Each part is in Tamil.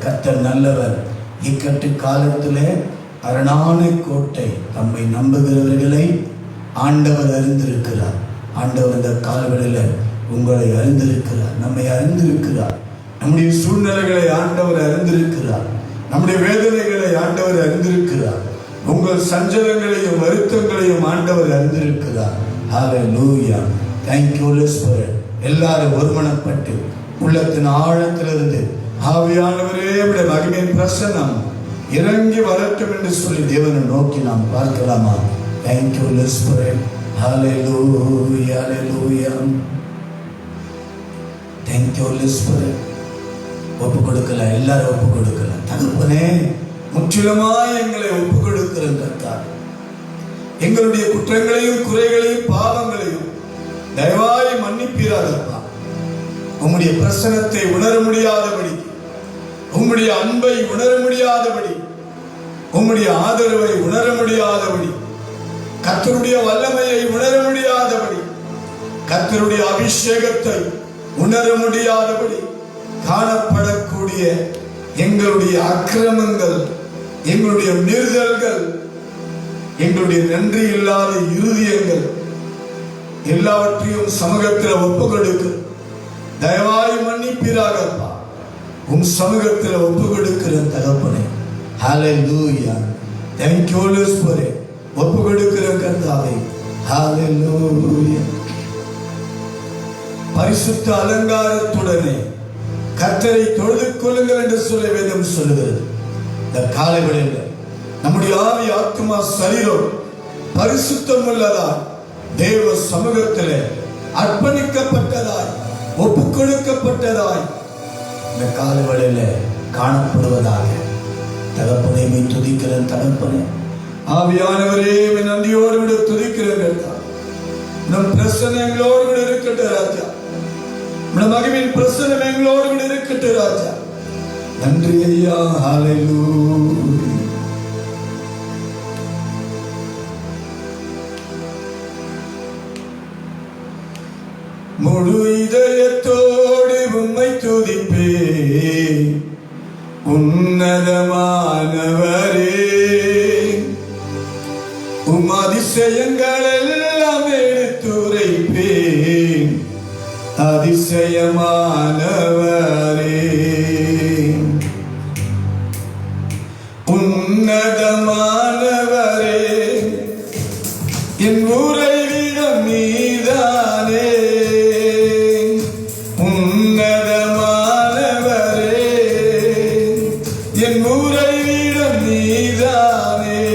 கர்த்தர் நல்லவர். இக்கட்டு காலத்திலே அரணான கோட்டை. தம்மை நம்புகிறவர்களை ஆண்டவர் அறிந்திருக்கிறார். ஆண்டவர் இந்த காலவெளியில் உங்களை அறிந்திருக்கிறார், நம்மை அறிந்திருக்கிறார். நம்முடைய சூழ்நிலைகளை ஆண்டவர் அறிந்திருக்கிறார். நம்முடைய வேதனைகளை ஆண்டவர் அறிந்திருக்கிறார். உங்கள் சஞ்சலங்களையும் வருத்தங்களையும் ஆண்டவர் அறிந்திருக்கிறார். ஹல்லேலூயா. Thank you Holy Spirit. எல்லாரும் ஒருமனப்பட்டு உள்ளத்தின் ஆழத்திலிருந்து ஆவியானவரே உம்முடைய மகிமையின் பிரசன்னம் இறங்கி வரட்டும் என்று சொல்லி தேவனை நோக்கி நாம் பார்க்கலாமா? Thank you Holy Spirit. Hallelujah, hallelujah. Thank you Holy Spirit. ஒப்பு கொடுக்கலாம், எல்லாரும் ஒப்பு கொடுக்கலாம். தகப்பனே, முற்றிலுமாய் எங்களை ஒப்பு கொடுக்கிறோம் கர்த்தாவே. எங்களுடைய குற்றங்களையும் குறைகளையும் பாவங்களையும் தயவாய் மன்னிப்பீராகப்பா. உம்முடைய பிரசன்னத்தை உணர முடியாதபடி, உம்முடைய அன்பை உணர முடியாதபடி, உம்முடைய ஆதரவை உணர முடியாதபடி, கர்த்தருடைய வல்லமையை உணர முடியாதபடி, கர்த்தருடைய அபிஷேகத்தை உணர முடியாதபடி காணப்படக்கூடிய எங்களுடைய அக்கிரமங்கள், எங்களுடைய மீறுதல்கள், எங்களுடைய நன்றி இல்லாத இருதயங்கள் எல்லாவற்றையும் சமூகத்தில் ஒப்பு கொடுக்க தயவாய் மன்னிப்பீராகப்பா. உம் சமூகத்தில் ஒப்பு கொடுக்கிற தகப்பனே. ஹல்லேலூயா. Thank you Holy Spirit. ஒப்பு கொடுக்கிற கர்த்தாவே. ஹல்லேலூயா. பரிசுத்த அலங்காரத்துடனே கர்த்தரை தொழுது கொள்ளுங்கள் என்று சொல்ல வேதம் சொல்லுகிறது. இந்த காலைகளில் நம்முடைய ஆவி, ஆத்மா, சரீரம் பரிசுத்தம் உள்ளதாய் தேவ சமூகத்திலே அர்ப்பணிக்கப்பட்டதாய் ஒப்பு கொடுக்கப்பட்டதாய் இந்த காலைகளில் காணப்படுவதாக தகப்பனை துதிக்கிற தகப்பனே. ஆவியானவரே, நன்றியோடு விட துதிக்கிறேன். நம் பிரசன்னம் எங்களோடு விட இருக்கட்டும் ராஜா. நம் மகிமையின் பிரசன்னம் எங்களோடு விட இருக்கட்டும் ராஜா. நன்றி ஐயா. ஹல்லேலூயா. முழு இதயத்தோடு உம்மை துதிப்பேன் உன்னதமானவரே. உம் அதிசயங்கள் எல்லாம் எடுத்துரைப்பேன் அதிசயமானவரே. உன்னதமானவரே, என் உறைவிடம் நீதானே. உன்னதமானவரே, என் உறைவிடம் நீதானே.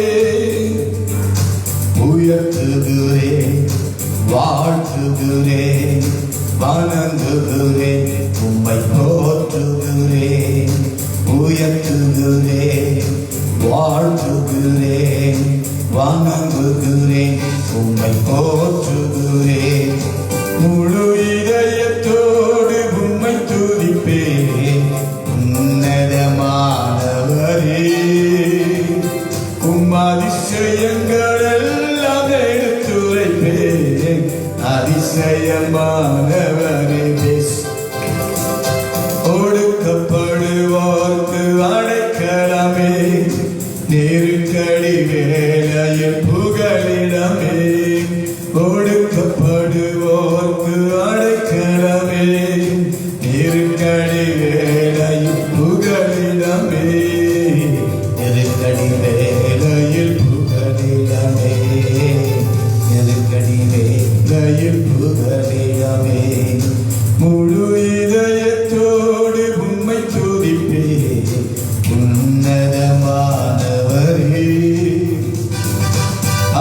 உயர்த்துகிறேன், வாழ்த்துகிறேன், வணங்குகிறேன், உம்மை போற்றுகிறேன். உயர்த்துகிறேன், வாழ்த்துகிறேன், வணங்குகிறேன், உம்மை போற்றுகிறேன். முழு இதயத்தோடு உம்மை துதிப்பேன் உன்னதமானவரே. உம் அதிசயங்கள் எல்லாம் எடுத்துரைப்பேன் அதிசயமானவரே. ஒடுக்கப்படுவோர்க்கு அடைக்கலமே, நெருக்கடி வேளையில் புகலிடமே. ஒடுக்கப்படுவோர்க்கு அடைக்கலமே, நெருக்கடி வேளையில் புகலிடமே. நெருக்கடி வேளையில் புகலிடமே, நெருக்கடி வேளையில் புகலிடமே. முழு இதயத்தோடு உம்மை துதிப்பேன் உன்னதமானவரே.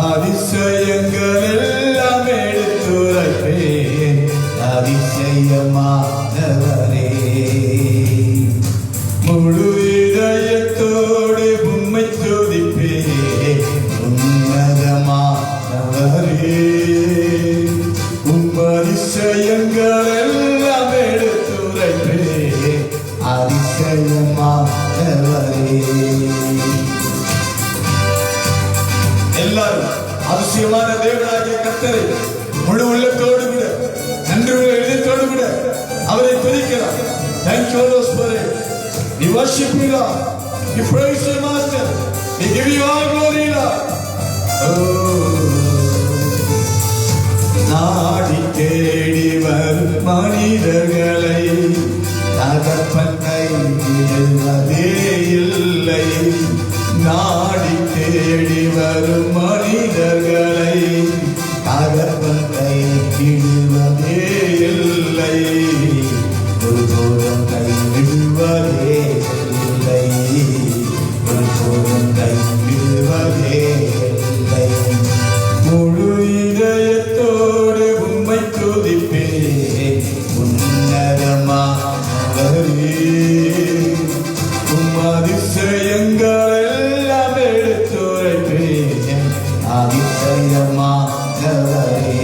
அதிசயங்கள் எல்லாம் எடுத்துரைப்பேன் அதிசயமானவரே. முழு இதயத்தோடு உம்மை துதிப்பேன் உன்னதமானவரே. உம் அதிசயங்கள் எல்லாம் எடுத்துரைப்பேன் அதிசயமானவரே. எல்லாரும் அதிசயமான தேவனாகிய கர்த்தரை முழு உள்ளத்தோடு விட, நன்றி உள்ள இதயத்தோடு விட அவரை துதிக்கிறார். Thank you Holy Spirit. We worship you, Lord. We praise you, Master. We give you all glory, Lord. நாடி தேடி வரும் மனிதர்களை தகப்பனை விடுவதே இல்லை. நாடி தேடி வரும் மனிதர்களை தகப்பனை விடுவதே இல்லை. ஒருபோதும் கைவிடுவதே இல்லை. ஒருபோதும் கைவிடுவதே இல்லை. முழு இதயத்தோடு உம்மை துதிப்பேன். உன்னதமானவரே, உம் அதிசயங்கள் எல்லாம் எடுத்துரைப்பேன். அதிசயமானவரே,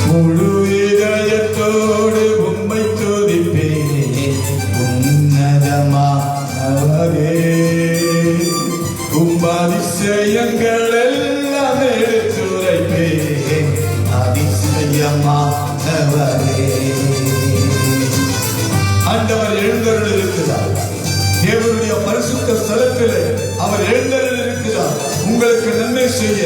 முழு இதயத்தோடு உம்மை துதிப்பேன். உன்னதமானவரே, உம் அதிசயங்கள் எல்லாம் எடுத்துரைப்பேன். அதிசயமானவரே. ஆண்டவர் எழுந்தருள் இருக்கிறார். தேவனுடைய பரிசுத்த ஸ்தலத்திலே அவர் எழுந்தருள் இருக்கிறார். உங்களுக்கு நன்மை செய்ய,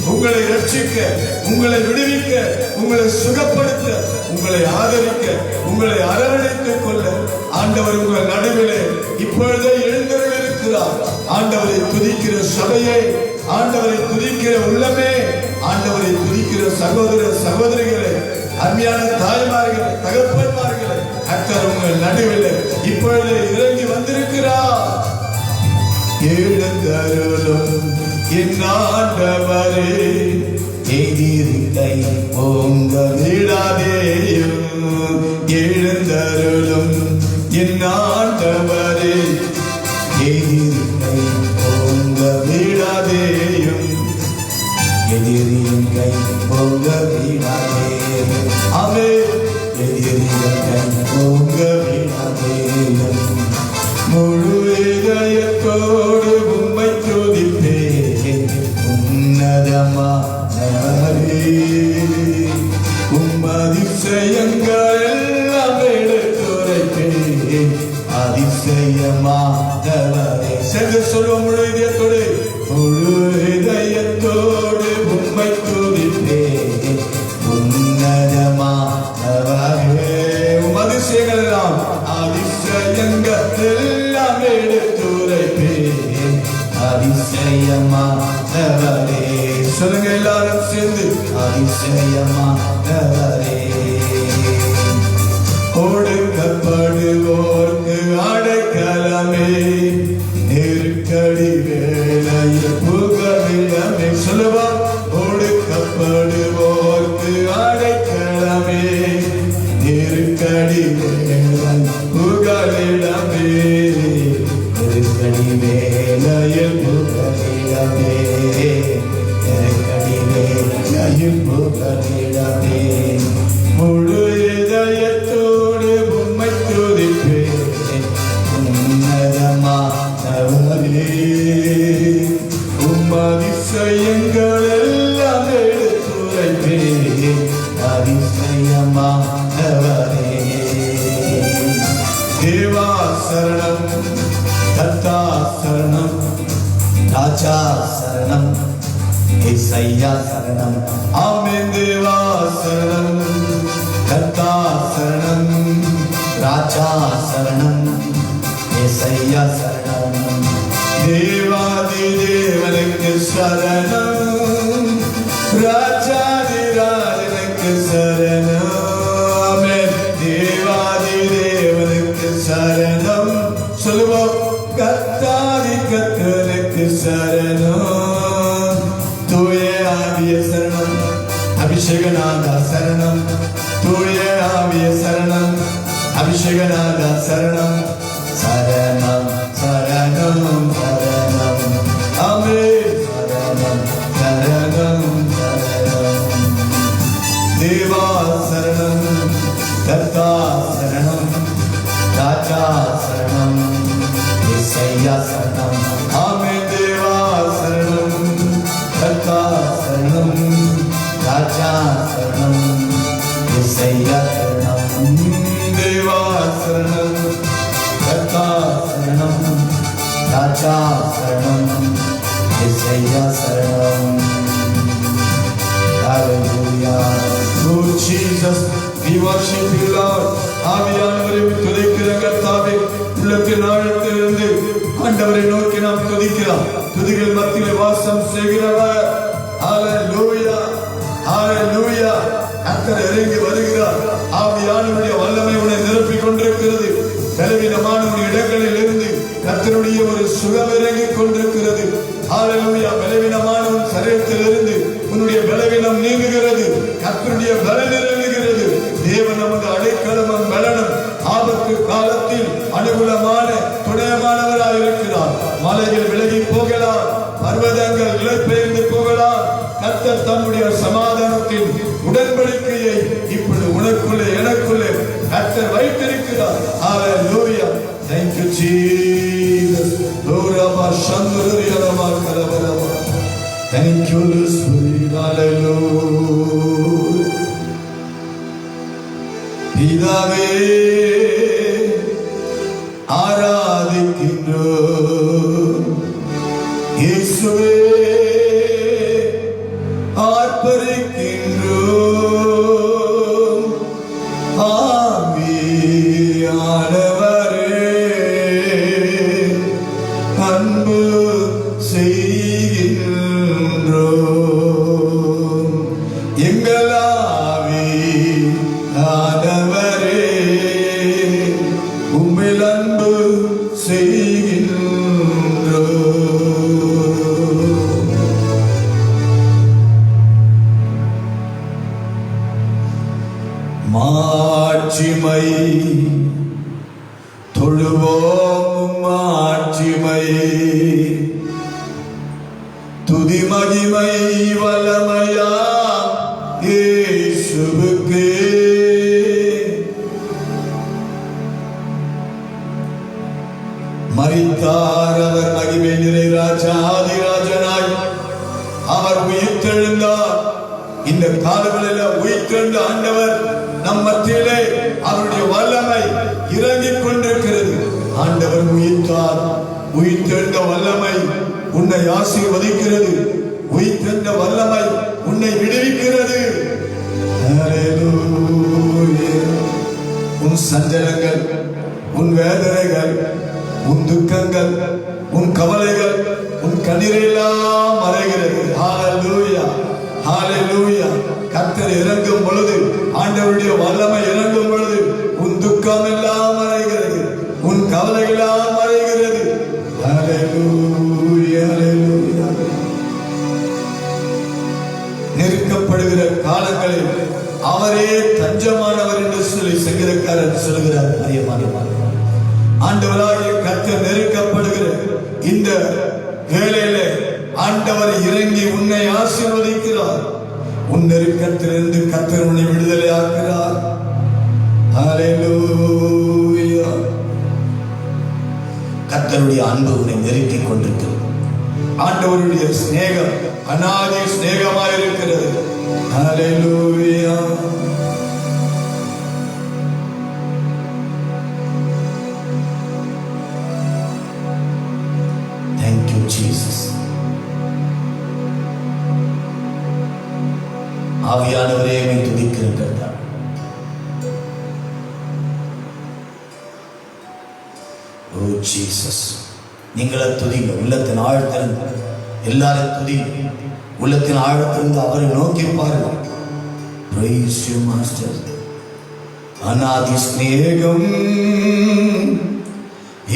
உங்களை ரட்சிக்க, உங்களை விடுவிக்க, உங்களை சுகப்படுத்த, உங்களை ஆதரிக்க, உங்களை அரவணைத்துக் கொள்ள ஆண்டவர் உங்கள் நடுவிலே இப்பொழுதே எழுந்தருள் இருக்கிறார். ஆண்டவரை துதிக்கிற சபையை, ஆண்டவரை துதிக்கிற உள்ளமே, ஆண்டவரை துதிக்கிற சகோதர சகோதரிகளே, அருமையான தாய்மார்களே, தகப்பன்மார்களே, கர்த்தர் உங்கள் நடுவில் இப்பொழுது இறங்கி வந்திருக்கிறார். எழுந்தருளும் என் ஆண்டவரே, எதிர்க்கை ஓங்க விடாதேயும். எழுந்தருளும் என் ஆண்டவரே, எதிர்க்கை ஓங்க விடாதேயும். எதிரியின் கை ஓங்க விடாதேயும். அவே எதிரியின் கை ஓங்க விடாதேயும். முழு இதயத்தோடு உம்மை துதிப்பேன். உன்னதமானவரே, உம் அதிசயங்கள் எல்லாம் எடுத்துரைப்பேன். அதிசயமானவரே. சேர்ந்து சொல்லுவோம், முழு இதயத்தோடு, முழு இதயத்தோடு உம்மை துதிப்பேன். உன்னதமானவரே, உம் அதிசயங்கள் எல்லாம், அதிசயங்கள் எல்லாம் எடுத்துரைப்பேன். அதிசயமானவரே. சொல்லுங்க எல்லாரும் சேர்ந்து, அதிசயமானவரே. ஒடுக்கப்படுவோர்க்கு அடைக்கலமே, நெருக்கடி வேளையில் புகலிடமே. சொல்லுவோம், ஒடுக்கப்படுவோர்க்கு அடைக்கலமே, நெருக்கடி வேளையில் புகலிடமே. நெருக்கடி வேளையில் புகலிடமே, நெருக்கடி வேளையில் புகலிடமே. முழு இதயத்தோடு உம்மை துதிப்பேன். உன்னதமானவரே, உம் அதிசயங்கள் எல்லாம் எடுத்துரைப்பேன். அதிசயமானவரே. தேவா சரணம், கர்த்தா சரணம், ராஜா சரணம், ஏசையா சரணம். ஆமென். தேவா சரணம், கர்த்தா சரணம், ராஜா சரணம், ஏசையா சரணம். தேவாதி தேவனுக்கு சரணம், ராஜாதி ராஜனுக்கு சரணம். ஆமென். தேவாதி தேவனுக்கு சரணம். சொல்லுவோம், கர்த்தாதி கர்த்தனுக்கு சரணம். தூய ஆவிய சரணம், அபிஷேகநாதா சரணம். தூய ஆவிய சரணம், அபிஷேகநாதா சரணம். சரணம் சரணம் சரணம். ஆமென். சரணம் சரணம் சரணம். தேவா சரணம், கர்த்தா சரணம், ராஜா சரணம், ஏசையா சரணம். ஆமென். தேவா சரணம், கர்த்தா சரணம், ராஜா சரணம், ஏசையா சரணம். தேவா சரணம், ராசா சரணம், ராஜா சரணம், இயேசையா சரணம். Hallelujah. Lord Jesus, we worship you, Lord. ஆவியானவரை துதிக்கிற கர்த்தாவே, உள்ளத்தின் ஆழத்திலிருந்து ஆண்டவரை நோக்கி நாம் துதிக்கிறோம். துதிகள் மத்தியிலே வாசம் செய்கிறவர். Hallelujah. Hallelujah. கர்த்தர் இறங்கி வருகிறார். ஆவியானவருடைய வல்லமை உன்னை நிரப்பிக் கொண்டிருக்கிறது. பலவீனமான இடங்களில் இருந்து கர்த்தருடைய ஒரு சுகம் இறங்கிக் கொண்டிருக்கிறது. ஹalleluya. பலவீனமான உன் சரீரத்தில் இருந்து உன்னுடைய பலவீனம் நீங்குகிறது. கர்த்தருடைய பலம் இறங்குகிறது. தேவன் நமக்கு அடைக்கலமும் பலனும், ஆபத்து காலத்தில் அனுகூலமான துணையமானவராக இருக்கிறார். மலைகள் விலகி போகலாம், பர்வதங்கள் இழப்பெயர்ந்து போகலாம். கர்த்தர் தம்முடைய சமாதானத்தின் உடன்படிக்கையை இப்பொழுது உனக்குள்ளே எனக்குள்ளே கர்த்தர் வைத்திருக்கிறார். ஹalleluya. Thank you Jesus. Thank you Spirit. Hallelujah. பிதாவே ஆராதிக்கின்றோம், இயேசுவே ஆர்ப்பரிக்கின்றோம், ஆவியானவரே அன்பு செய்கின்றோம், எங்கள் ஆவியானவரே உம்மில் அன்பு செய்கின்றோம். மாட்சிமை தொழுவோம், மாட்சிமை துதி மகிமை வல்லமையா இயேசுவுக்கே. மரித்தார் அவர் மகிமை நிறை ராஜாதிராஜனாய், அவர் உயிர்த்தெழுந்தார். இந்த காலங்களில் உயிர்த்தெழுந்த ஆண்டவர் நம் மத்தியிலே அவருடைய வல்லமை இறங்கிக் கொண்டிருக்கிறது. ஆண்டவர் உயிர்த்தார். உயிர்த்தெழுந்த வல்லமை உன்னை ஆசீர்வதிக்கிறது. உயிர்த்தெழுந்த வல்லமை உன்னை விடுவிக்கிறது. உன் சஞ்சலங்கள், உன் வேதனைகள், உன் துக்கங்கள், உன் கவலைகள், உன் கண்ணீரெல்லாம் மறைகிறது. ஹalleluya. ஹalleluya. கர்த்தர் இறங்கும் பொழுது, ஆண்டவருடைய வல்லமை இறங்கும் பொழுது உன் துக்கம் எல்லாம் மறைகிறது, உன் கவலைகள் எல்லாம் மறைகிறது. ஹalleluya. ஹalleluya. நெருக்கப்படுகிற காலங்களில் அவரே தஞ்சமானவர் என்று சொல்லி சங்கீதக்காரர் சொல்கிறார். ஆண்டவராகிய கர்த்தர் நெருக்கப்படுகிற இந்த வேளையிலே ஆண்டவர் இறங்கி உன்னை ஆசீர்வதிக்கிறார். உன் நெருக்கத்திலிருந்து கர்த்தர் உன்னை விடுதலை ஆக்குகிறார். ஹalleluya. கர்த்தருடைய அன்பு உன்னை நெருக்கிக் கொண்டிருக்கிறது. ஆண்டவருடைய சிநேகம் அநாதி சிநேகமாயிருக்கிறது. ஹalleluya. Thank you Jesus. ஆவியானவரே உம்மை துதிக்கிறேன். ஓ ஜீசஸ், நீங்களே துதிங்க. உள்ளத்தின் ஆழத்திலிருந்து எல்லாரும் துதிங்க. உள்ளத்தின் ஆழத்திலிருந்து அவரை நோக்கி பாருங்க. Praise you Master. அநாதி ஸ்நேகம்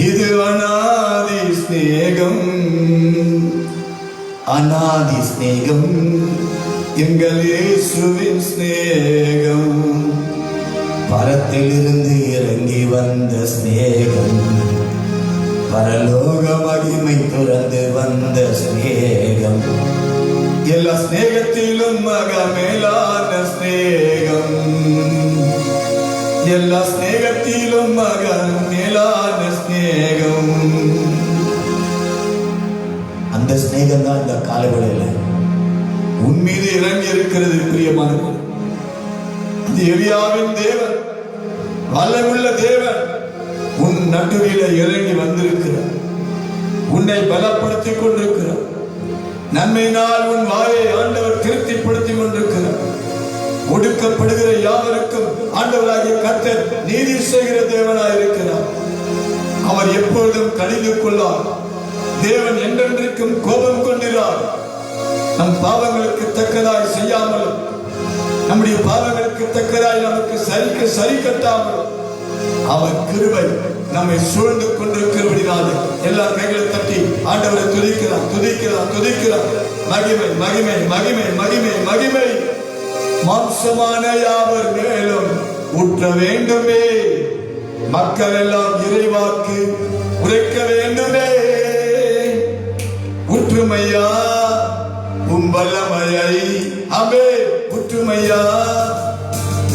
இது, அநாதி ஸ்நேகம், அநாதி ஸ்நேகம் எங்கள் இயேசுவின் ஸ்நேகம். பரத்திலிருந்து இறங்கி வந்த ஸ்நேகம், பரலோக மகிமை துறந்து வந்த ஸ்நேகம். எல்லா ஸ்நேகத்திலும் மக மேலான ஸ்நேகம், எல்லா ஸ்நேகத்திலும் மக மேலான ஸ்நேகம். அந்த ஸ்நேகம் தான் இந்த காலவெளியில் உன் மீது இறங்கி இருக்கிறது. பிரியமானவர்களே, எலியாவின் தேவன், வல்லமுள்ள தேவன், உன் நடுவில இறங்கி வந்திருக்கிறார். உன்னை பலப்படுத்திக் கொண்டிருக்கிறார். நன்மையினால் உன் வாயை ஆண்டவர் திருப்திப்படுத்திக் கொண்டிருக்கிறார். ஒடுக்கப்படுகிற யாவருக்கும் ஆண்டவராகிய கர்த்தர் நீதி செய்கிற தேவனாய் இருக்கிறார். அவர் எப்பொழுதும் கடிந்து கொள்ளார். தேவன் என்றென்றைக்கும் கோபம் கொண்டிருக்கிறார். நம் பாவங்களுக்கு தக்கதாய் செய்யாமலும் நம்முடைய பாவங்களுக்கு தக்கதாய் நமக்கு சரி கட்டாமலும் அவர் கிருபை நம்மை சூழ்ந்து கொண்டிருக்கிறபடினாலே எல்லா கைகளை தட்டி ஆண்டவரை துதிக்கிறார், துதிக்கிறார், துதிக்கிறார். மகிமை, மகிமை, மகிமை, மகிமை, மகிமை. மாம்சமான யாவர் மேலும் ஊற்ற வேண்டுமே. மக்கள் எல்லாம் இறைவாக்கு உரைக்க வேண்டுமே. ஊற்றுமையா உம்பல்லமையை அமே ஊற்றுமையா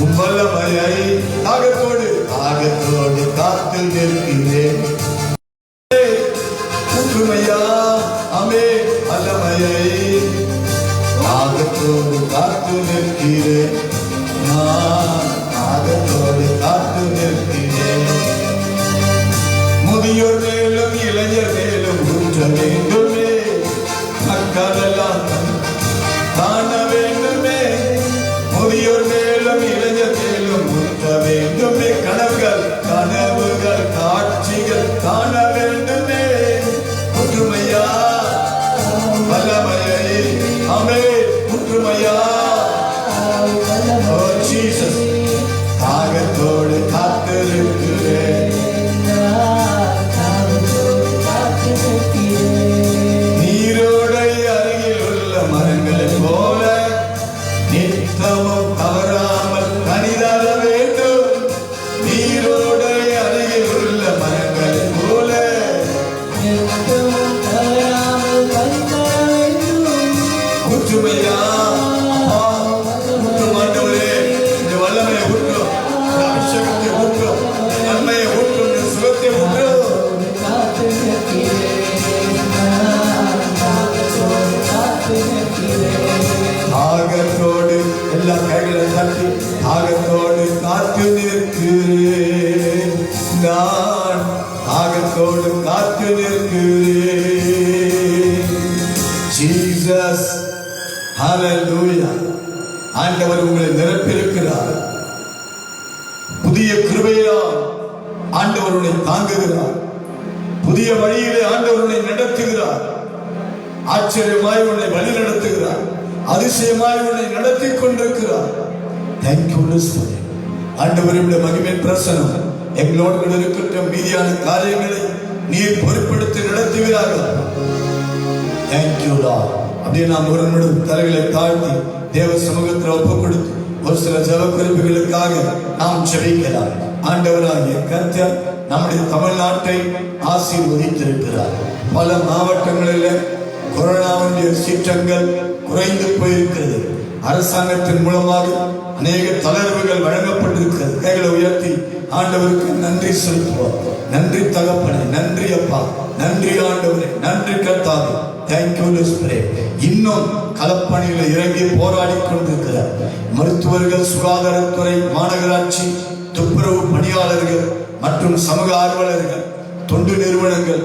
உம்பல்லமையை தாகத்தோடு காத்து நிற்கிறேன். ஊற்றுமையா அமே அல்லமையை தாகத்தோடு காத்து நிற்கிறேன். நான் தாகத்தோடு காத்து நிற்கிறேன். முதியோர் மேலும் இளைஞர் மேலும் ஊற்ற வேண்டுமே. மக்களெல்லாம் காண வேண்டுமே. முதியோர் மேலும் இளைஞர் மேலும் ஊற்ற வேண்டுமே. கனவுகள் காட்சிகள் காண வேண்டுமே. ஒற்றுமையா வல்லமையை அமே ஒற்றுமையா ஜீசஸ் தாகத்தோடு காத்திருக்கிறேன். நீரோடை அருகில் உள்ள மரங்களைப் போல நித்தமும் தவறாமல் கனிதர வேண்டும். நீரோடை அருகில் உள்ள மரங்களைப் போல ஒற்றுமையா ஊற்றுமாண்டவரே, இந்த வல்லமையை ஊற்றும், இந்த அபிஷேகத்தை ஊற்றும், நன்மையை ஊற்றும், இந்த சுகத்தை ஊற்றும். தாகத்தோடு எல்லா கைகளை தட்டி தாகத்தோடு காத்து நிற்கிறேன். நான் தாகத்தோடு காத்து நிற்கிறேன். ஜீசஸ் ஹல்லேலூயா. ஆண்டவர் உங்களை நிரப்பியிருக்கிறார். புதிய கிருபையால் ஆண்டவர் உன்னை தாங்குகிறார். புதிய வழியிலே ஆண்டவர் உன்னை நடத்துகிறார். ஆச்சரியமாய் உன்னை வழி நடத்துகிறார். அதிசயமாய் உன்னை நடத்தி கொண்டிருக்கிறார். Thank you Lord. ஆண்டவருடைய மகிமை பிரசன்னம் எங்களோடு கூட இருக்கட்டும். மீதியான காரியங்களை நீர் பொறுப்படுத்தி நடத்துகிறார்கள். Thank you Lord. அப்படியே நாம் ஒரு நிமிடம் தலைகளை தாழ்த்தி தேவ சமூகத்தில் ஒப்புக் கொடுத்து ஒரு சில ஜெப குறிப்புகளுக்காக நாம் ஜெபிக்கலாம். ஆண்டவராகிய கர்த்தர் நம்முடைய தமிழ்நாட்டை ஆசீர்வதித்திருக்கிறார். பல மாவட்டங்களில் கொரோனாவுடைய சீற்றங்கள் குறைந்து போயிருக்கிறது. அரசாங்கத்தின் மூலமாக அநேக தளர்வுகள் வழங்கப்பட்டிருக்கிறது. கைகளை உயர்த்தி ஆண்டவருக்கு நன்றி செலுத்துவோம். நன்றி தகப்பனே, நன்றி அப்பா, நன்றி ஆண்டவரே, நன்றி கர்த்தாவே. Thank you Lord. இன்னும் களப்பணியில இறங்கி போராடி கொண்டிருக்கிறார் மருத்துவர்கள், சுகாதாரத்துறை, மாநகராட்சி, துப்புரவு பணியாளர்கள் மற்றும் சமூக ஆர்வலர்கள், தொண்டு நிறுவனங்கள்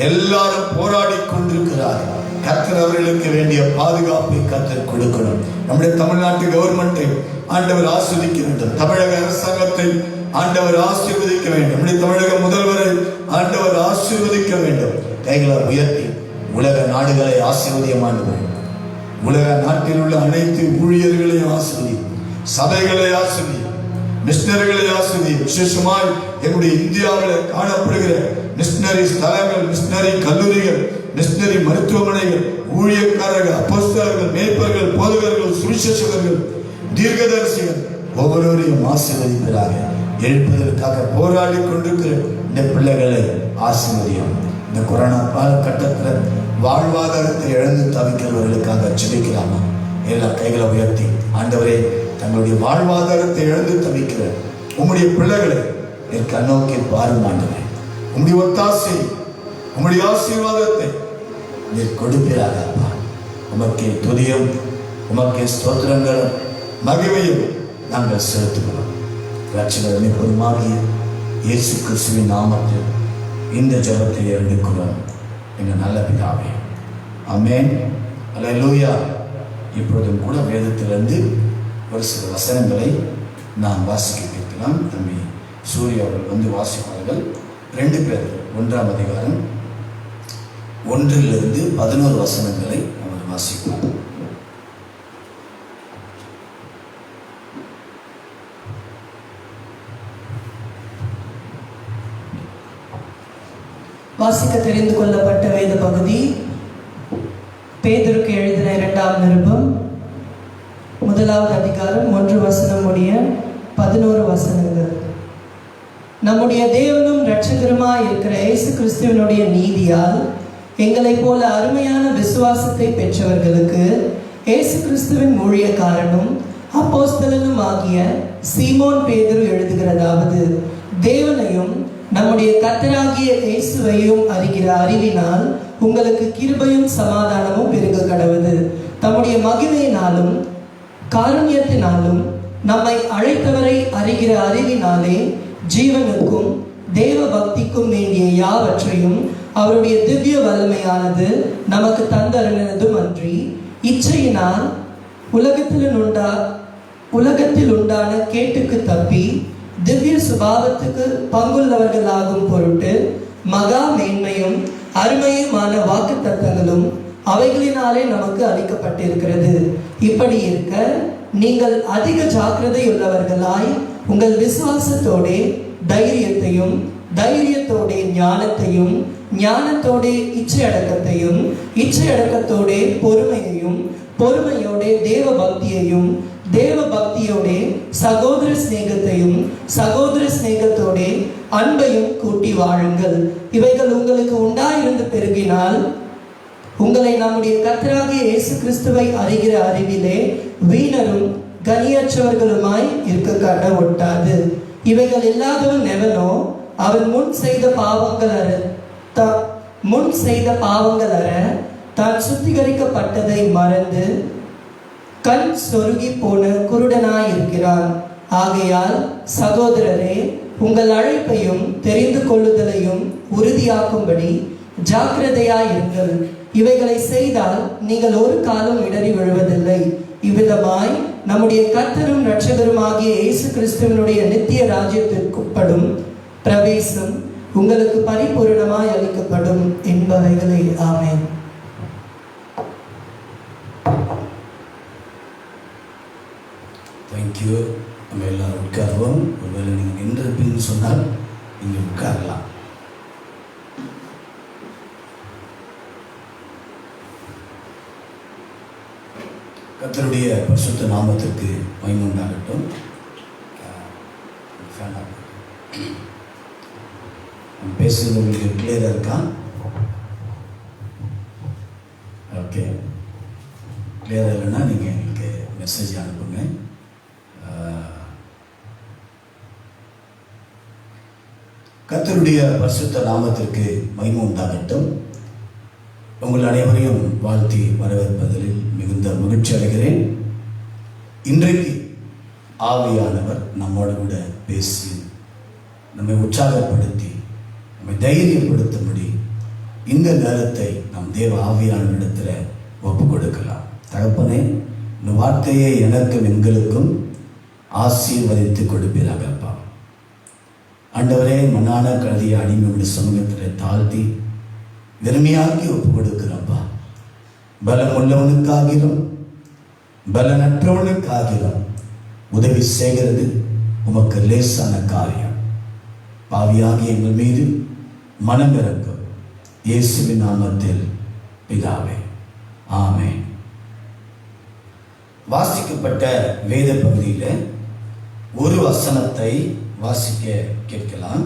எல்லாரும் போராடி கொண்டிருக்கிறார்கள். கர்த்தர் அவர்களுக்கு வேண்டிய பாதுகாப்பை கர்த்தர் கொடுக்கணும். நம்முடைய தமிழ்நாட்டு கவர்மெண்டை ஆண்டவர் ஆஸ்வதிக்க வேண்டும். தமிழக அரசாங்கத்தை ஆண்டவர் ஆசீர்வதிக்க வேண்டும். நம்முடைய தமிழக முதல்வரை ஆண்டவர் ஆசீர்வதிக்க வேண்டும். கைகளை உயர்த்தி உலக நாடுகளை ஆசீர்வதியமானவர். உலக நாட்டில் உள்ள அனைத்து ஊழியர்களையும் ஆசீர்வதி, சபைகளை ஆசீர்வதி, மிஷனரிகளை ஆசீர்வதி. விசேஷமாய் எங்களுடைய இந்தியாவில் காணப்படுகிற மிஷனரி ஸ்தலங்கள், மிஷனரி கல்லூரிகள், மிஷனரி மருத்துவமனைகள், ஊழியக்காரர்கள், அப்போஸ்தலர்கள், மேய்ப்பர்கள், போதகர்கள், சுவிசேஷகர்கள், தீர்க்கதரிசிகள் ஒவ்வொருவரையும் ஆசீர்வதிப்பதாக. எழுப்பதற்காக போராடி கொண்டிருக்கிற இந்த பிள்ளைகளை ஆசீர்வதியும். இந்த கொரோனா காலகட்டத்தில் வாழ்வாதாரத்தை இழந்து தவிக்கிறவர்களுக்காக ஜெபிக்கலாமா? எல்லா கைகளை உயர்த்தி ஆண்டவரே, தங்களுடைய வாழ்வாதாரத்தை இழந்து தவிக்கிற உம்முடைய பிள்ளைகளை என் கண்ணோக்கி பாரும் ஆண்டவரே. உம்முடைய ஒத்தாசை, உம்முடைய ஆசீர்வாதத்தை நீர் கொடுப்பீராக. உமக்கே துதியும், உமக்கே ஸ்தோத்திரங்களும் மகிமையும் நாங்கள் செலுத்துகிறோம். ரட்சகர் மீட்பருமாகிய இயேசு கிறிஸ்துவின் நாமத்தில் இந்த ஜெபத்தை எடுக்கிறோம் எங்கள் நல்ல பிதாவே, ஆமென். அல்லேலூயா. இப்பொழுதும் கூட வேதத்திலிருந்து ஒரு சில வசனங்களை நாம் வாசிக்க கேட்கலாம். தம்பி சூரிய அவர்கள் வாசிப்பார்கள். 2 பேதுரு 1ஆம் அதிகாரம் 1 to 11 வசனங்களை அவர் வாசிப்பார். வாசிக்க தெரிந்து கொள்ளப்பட்ட வேத பகுதி பேதுருக்கு எழுதின 2ஆம் நிருபம் 1ஆவது அதிகாரம் 1 வசனம் முடிய 11 வசனங்கள். நம்முடைய தேவனும் இரட்சகருமாய் இருக்கிற இயேசு கிறிஸ்துவினுடைய நீதியால் எங்களைப் போல அருமையான விசுவாசத்தை பெற்றவர்களுக்கு இயேசு கிறிஸ்துவின் ஊழியக்காரனும் அப்போஸ்தலனும் ஆகிய சீமோன் பேதுரு எழுதுகிறதாவது, தேவனையும் நம்முடைய கர்த்தராகிய இயேசுவையும் அறிகிற அறிவினால் உங்களுக்கு கிருபையும் சமாதானமும் பெருக கடவுது. தம்முடைய மகிமையினாலும் காருண்யத்தினாலும் நம்மை அழைத்தவரை அறிகிற அறிவினாலே ஜீவனுக்கும் தேவ பக்திக்கும் வேண்டிய யாவற்றையும் அவருடைய திவ்ய வல்லமையானது நமக்கு தந்தருளினதும் அன்றி இச்சையினால் உலகத்தில் உண்டான கேட்டுக்கு தப்பி திவ்ய சுபாவத்துக்கு பங்குள்ளவர்களாகும் பொருட்டு மகா மேன்மையும் அருமையுமான வாக்கு தத்தங்களும் அவைகளினாலே நமக்கு அளிக்கப்பட்டிருக்கிறது. இப்படி இருக்க நீங்கள் அதிக ஜாக்கிரதை உள்ளவர்களாய் உங்கள் விசுவாசத்தோடே தைரியத்தையும், தைரியத்தோடே ஞானத்தையும், ஞானத்தோடே இச்சையடக்கத்தையும், இச்சையடக்கத்தோடே பொறுமையையும், பொறுமையோடே தேவ பக்தியையும், தேவ பக்தியோடே சகோதர சிநேகத்தையும், சகோதர சிநேகத்தோடே அன்பையும் கூட்டி வாழுங்கள். இவைகள் உங்களுக்கு உண்டாயிருந்து பெருகினால் உங்களை நம்முடைய கர்த்தராகிய இயேசு கிறிஸ்துவை அறிகிற அறிவிலே வீணரும் கனியற்றவர்களுமாய் இருக்க காட்ட ஒட்டாது. இவைகள் இல்லாதவன் எவனோ அவன் முன் செய்த பாவங்கள் அற தான் சுத்திகரிக்கப்பட்டதை மறந்து கண் சொருகி போன குருடனாயிருக்கிறான். ஆகையால் சகோதரரே, உங்கள் அழைப்பையும் தெரிந்து கொள்ளுதலையும் உறுதியாக்கும்படி ஜாக்கிரதையாயிருங்கள். இவைகளை செய்தால் நீங்கள் ஒரு காலம் இடறி விழுவதில்லை. இவ்விதமாய் நம்முடைய கர்த்தரும் இரட்சகருமாகிய இயேசு கிறிஸ்துவினுடைய நித்திய ராஜ்யத்திற்குட்படும் பிரவேசம் உங்களுக்கு பரிபூரணமாய் அளிக்கப்படும் என்பவைகளை. ஆமென். தேங்க்யூ. நம்ம எல்லாரும் உட்காருவோம். ஒருவேளை நீங்கள் நின்றிருப்பீங்கன்னு சொன்னால் நீங்கள் உட்காரலாம். கர்த்தருடைய பரிசுத்த நாமத்திற்கு மகிமை உண்டாகட்டும். பேசுறது உங்களுக்கு கிளியராக இருக்கா? ஓகே, கிளியராக இல்லைன்னா நீங்கள் எங்களுக்கு மெசேஜ் அனுப்புங்க. கர்த்தருடைய பரிசுத்த நாமத்திற்கு மகிமை உண்டாகட்டும். உங்கள் அனைவரையும் வாழ்த்தி வரவேற்பதில் மிகுந்த மகிழ்ச்சி அடைகிறேன். இன்றைக்கு ஆவியானவர் நம்மோடு கூட பேசி நம்மை உற்சாகப்படுத்தி நம்மை தைரியப்படுத்தும்படி இந்த நேரத்தை நம் தேவ ஆவியானவரிடத்தில் ஒப்பு கொடுக்கலாம். தகப்பனே, இந்த வார்த்தையை எனக்கும் எங்களுக்கும் ஆசீர்வதித்து கொடுப்பீராகப்பா. ஆண்டவரே, மண்ணான கருதிய அடிமையுடைய சமூகத்தில் தாழ்த்தி வெறுமையாக்கி ஒப்பு கொடுக்கிறப்பா. பலம் உள்ளவனுக்காகிலும் பலனற்றவனுக்காகிலும் உதவி செய்கிறது உமக்கு லேசான காரியம். பாவியாகி எங்கள் மீது மனம் இறங்கும். இயேசுவின் நாமத்தில் பிதாவே, ஆமென். வாசிக்கப்பட்ட வேத பகுதியில் ஒரு வசனத்தை வாசிக்க கேட்கலாம்.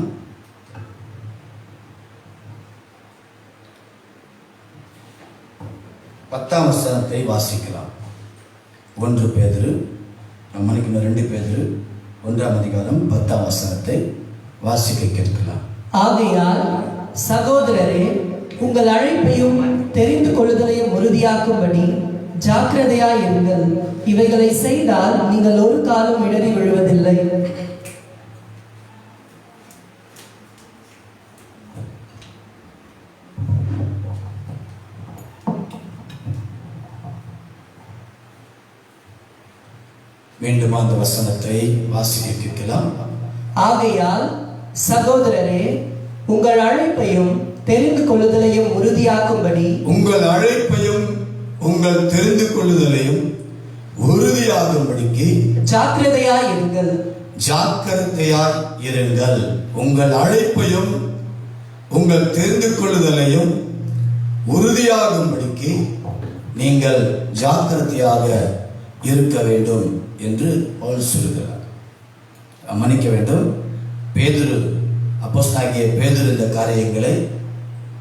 பத்தாம் வசனத்தை வாசிக்கலாம். 1 பேதுரு, மணிக்கு 2 பேதுரு 1ஆம் அதிகாரம் 10ஆம் வசனத்தை வாசிக்க கேட்கலாம். ஆகையால் சகோதரரே, உங்கள் அழைப்பையும் தெரிந்து கொள்ளுதலையும் உறுதியாக்கும்படி ஜாக்கிரதையாயிருங்கள். இவைகளை செய்தால் நீங்கள் ஒரு காலம் இடறி விழுவதில்லை. மீண்டும் அந்த வசனத்தை வாசிக்க கேட்கலாம். ஆகையால் சகோதரரே, உங்கள் அழைப்பையும் தெரிந்து கொள்ளுதலையும் உறுதியாக்கும்படி உங்கள் அழைப்பையும் உங்கள் தெரிந்து கொள்ளுதலையும் உறுதியாகும்படிக்கு ஜாக்கிரதையாய் இருங்கள். ஜாக்கிரதையாய் இருங்கள். உங்கள் அழைப்பையும் உங்கள் தெரிந்து கொள்ளுதலையும் உறுதியாகும்படிக்கு நீங்கள் ஜாக்கிரதையாக இருக்க வேண்டும் என்று பவுல் சொல்கிறார். மன்னிக்க வேண்டும், பேதுரு, அப்போஸ்தலனாகிய பேதுரு இந்த காரியங்களை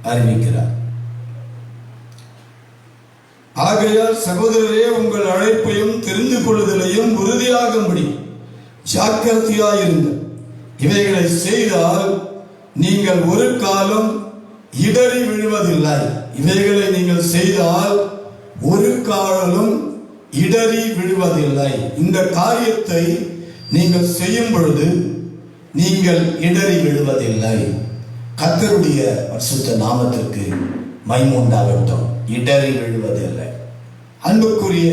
அறிவிக்கிறார். ஆகையால் சகோதரரே, உங்கள் அழைப்பையும் தெரிந்து கொள்ளுதலையும் உறுதியாகும்படி ஜாக்கிரதையாயிருங்கள். இவைகளை செய்தால் நீங்கள் ஒரு காலம் இடறி விழுவதில்லை. இவைகளை நீங்கள் செய்தால் ஒரு காலம் இடறி விழுவதில்லை. இந்த காரியத்தை நீங்கள் செய்யும் பொழுது நீங்கள் இடறி விழுவதில்லை. கர்த்தருடைய பரிசுத்த நாமத்திற்கு மகிமை உண்டாகட்டும். இடறி விழுவதில்லை. அன்புக்குரிய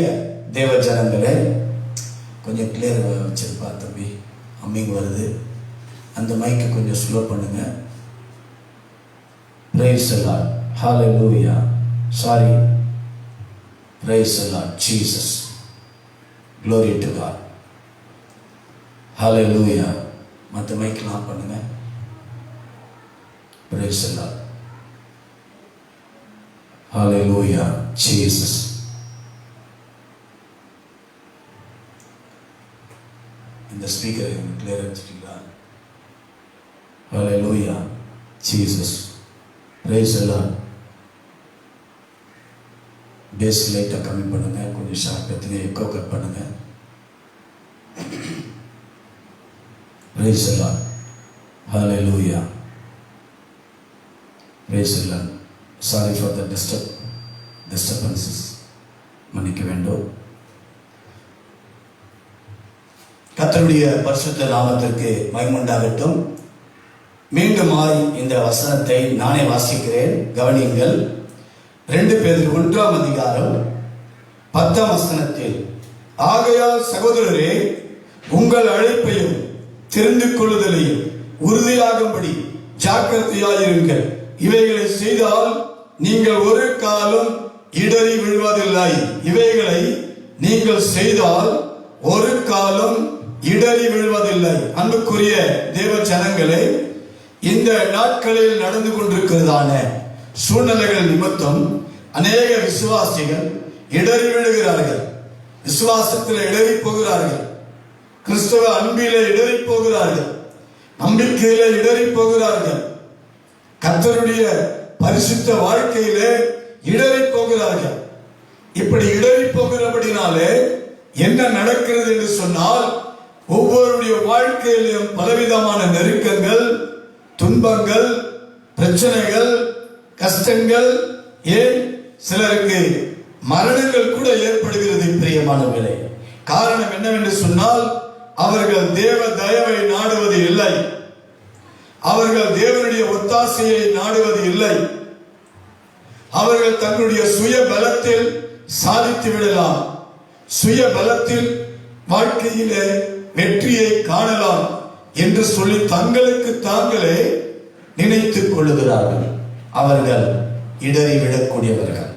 தேவ ஜனங்களே, கொஞ்சம் கிளியர் வச்சிருப்பா தம்பி, அம்மிங் வருது, அந்த மைக்கை கொஞ்சம் ஸ்லோ பண்ணுங்க. Praise the Lord. Hallelujah. Sorry. Praise the Lord. Jesus. Glory to God. Hallelujah. மற்ற மைக்கெல்லாம் ஆஃப் பண்ணுங்க. Praise the Lord. Hallelujah. Jesus. இந்த ஸ்பீக்கரை கிளியர் வச்சுட்டீங்களா? Hallelujah. Jesus. Praise the Lord. Bass லைட்டாக கம்மி பண்ணுங்க, கொஞ்சம் ஷார்ப் எடுத்துங்க, எக்கோ கட் பண்ணுங்க. Praise the Lord. Hallelujah. Praise the Lord. Sorry for the disturbances. மன்னிக்க வேண்டும். கர்த்தருடைய பரிசுத்த நாமத்திற்கு மகிமை உண்டாகட்டும். மீண்டுமாய் இந்த வசனத்தை நானே வாசிக்கிறேன், கவனியுங்கள். 2 பேதுரு 1ஆம் அதிகாரம் 10ஆம் வசனத்தில், ஆகையால் சகோதரரே, உங்கள் அழைப்பையும் தெரிந்து கொள்ளுதலையும் உறுதியாகும்படி ஜாக்கிரதையாயிருங்கள். இவைகளை செய்தால் நீங்கள் ஒரு காலம் இடறி விழுவதில்லை. இவைகளை நீங்கள் செய்தால் ஒரு காலம் இடறி விழுவதில்லை. அன்புக்குரிய தேவ ஜனங்களே, இந்த நாட்களில் நடந்து கொண்டிருக்கிறதான சூழ்நிலைகள் நிமித்தம் அநேக விசுவாசிகள் இடறி விழுகிறார்கள். விசுவாசத்தில் இடறி போகிறார்கள். கிறிஸ்தவ அன்பிலே இடறி போகிறார்கள். நம்பிக்கையிலே இடறி போகிறார்கள். கர்த்தருடைய பரிசுத்த வாழ்க்கையிலே இடறி போகிறார்கள். இப்படி இடறி போகிறபடினாலே என்ன நடக்கிறது என்று சொன்னால், ஒவ்வொருடைய வாழ்க்கையிலும் பலவிதமான நெருக்கங்கள், துன்பங்கள், பிரச்சனைகள், கஷ்டங்கள், ஏன் சிலருக்கு மரணங்கள் கூட ஏற்படுகிறது. பிரியமானவர்களே, காரணம் என்னவென்று சொன்னால், அவர்கள் தேவ தயவை நாடுவது இல்லை. அவர்கள் தேவனுடைய ஒத்தாசையை நாடுவது இல்லை. அவர்கள் தங்களுடைய சுய பலத்தில் சாதித்து விடலாம், சுய பலத்தில் வாழ்க்கையிலே வெற்றியை காணலாம் என்று சொல்லி தங்களுக்கு தாங்களே நினைத்துக் கொள்ளுகிறார்கள். அவர்கள் இடறி விடக்கூடியவர்கள்.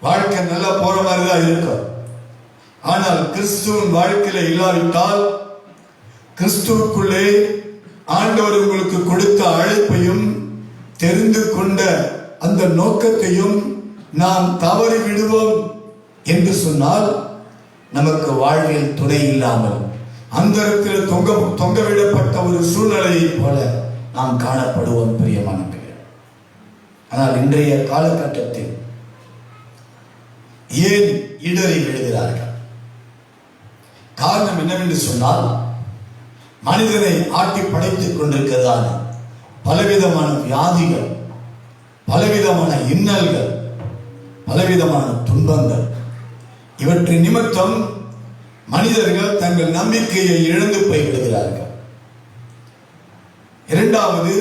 வாழ்க்கை நல்லா போற மாதிரிதான் இருக்கும். ஆனால் கிறிஸ்துவின் வாழ்க்கையில இல்லாவிட்டால், கிறிஸ்துவுக்குள்ளே ஆண்டவர் உங்களுக்கு கொடுத்த அழைப்பையும் தெரிந்து கொண்ட அந்த நோக்கத்தையும் நாம் தவறி விடுவோம் என்று சொன்னால், நமக்கு வாழ்வில் துணை இல்லாமல் அந்தரத்தில் தொங்கவிடப்பட்ட ஒரு சூழ்நிலையை போல நாம் காணப்படுவோம். பிரியமானவர்களே, ஆனால் இன்றைய காலகட்டத்தில் ஏன் இடறி விழுகிறார்கள்? காரணம் என்னவென்று சொன்னால், மனிதனை ஆட்டி படைத்துக் கொண்டிருக்கிறதான பலவிதமான வியாதிகள், பலவிதமான இன்னல்கள், பலவிதமான துன்பங்கள், இவற்றின் நிமித்தம் மனிதர்கள் தங்கள் நம்பிக்கையை இழந்து போய்விடுகிறார்கள். இரண்டாவது,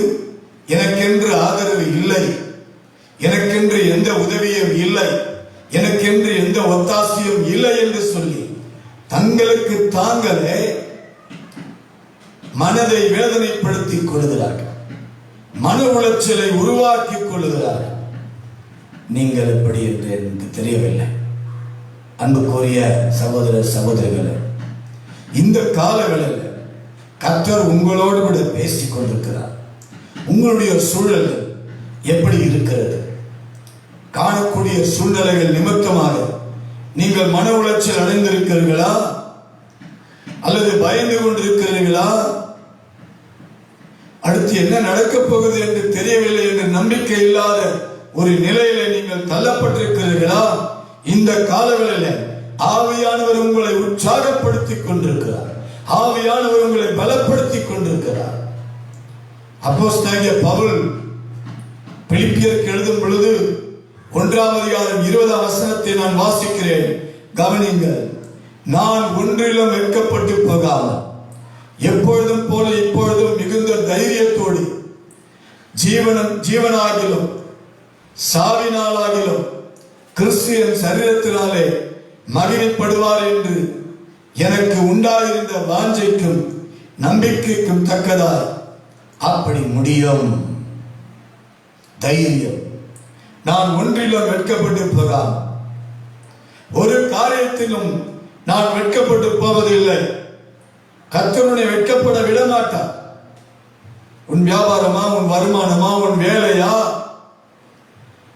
எனக்கென்று ஆதரவு இல்லை, எனக்கென்று எந்த உதவியும் இல்லை, எனக்கென்று எந்த ஒத்தாசையும் இல்லை என்று சொல்லி தங்களுக்கு தாங்களே மனதை வேதனைப்படுத்திக் கொள்கிறார்கள், மன உளைச்சலை உருவாக்கிக் கொள்கிறார்கள். நீங்கள் எப்படி என்று எனக்கு தெரியவில்லை. அன்புக்குரிய சகோதர சகோதரிகளே, இந்த காலங்களில் கர்த்தர் உங்களோடு கூட பேசிக் கொண்டிருக்கிறார். உங்களுடைய சூழல் எப்படி இருக்கிறது? காணக்கூடிய சூழ்நிலைகள் நிமித்தமாக நீங்கள் மன உளைச்சல் அடைந்திருக்கிறீர்களா அல்லது பயந்து கொண்டிருக்கிறீர்களா? அடுத்து என்ன நடக்கப் போகுது என்று தெரியவில்லை என்று நம்பிக்கை இல்லாத ஒரு நிலையில நீங்கள் தள்ளப்பட்டிருக்கிறீர்களா? இந்த காலங்களில் ஆவியானவர் உங்களை உற்சாகப்படுத்திக் கொண்டிருக்கிறார். ஆவியானவர் உங்களை பலப்படுத்திக் கொண்டிருக்கிறார். அப்போஸ்தலனாகிய பவுல் பிலிப்பியருக்கு எழுதும் பொழுது 1ஆம் அதிகாரம் 20ஆம் வசனத்தை நான் வாசிக்கிறேன், கவனிங்கள். நான் ஒன்றிலும் வெட்கப்பட்டு போகாமல் எப்பொழுதும் போல இப்பொழுதும் மிகுந்த தைரியத்தோடு ஜீவனாகிலும் சாவினாலாகிலும் கிறிஸ்துவின் சரீரத்தினாலே மகிமைப்படுவார் என்று எனக்கு உண்டாயிருந்த வாஞ்சைக்கும் நம்பிக்கைக்கும் தக்கதாய் அப்படி முடியும். தைரியம். நான் ஒன்றிலும் வெட்கப்பட்டு போகாமல், ஒரு காரியத்திலும் நான் வெட்கப்பட்டு போவதில்லை. கர்த்தருடைய வெட்கப்பட விட மாட்டார். உன் வியாபாரமா, உன் வருமானமா, உன் வேலையா,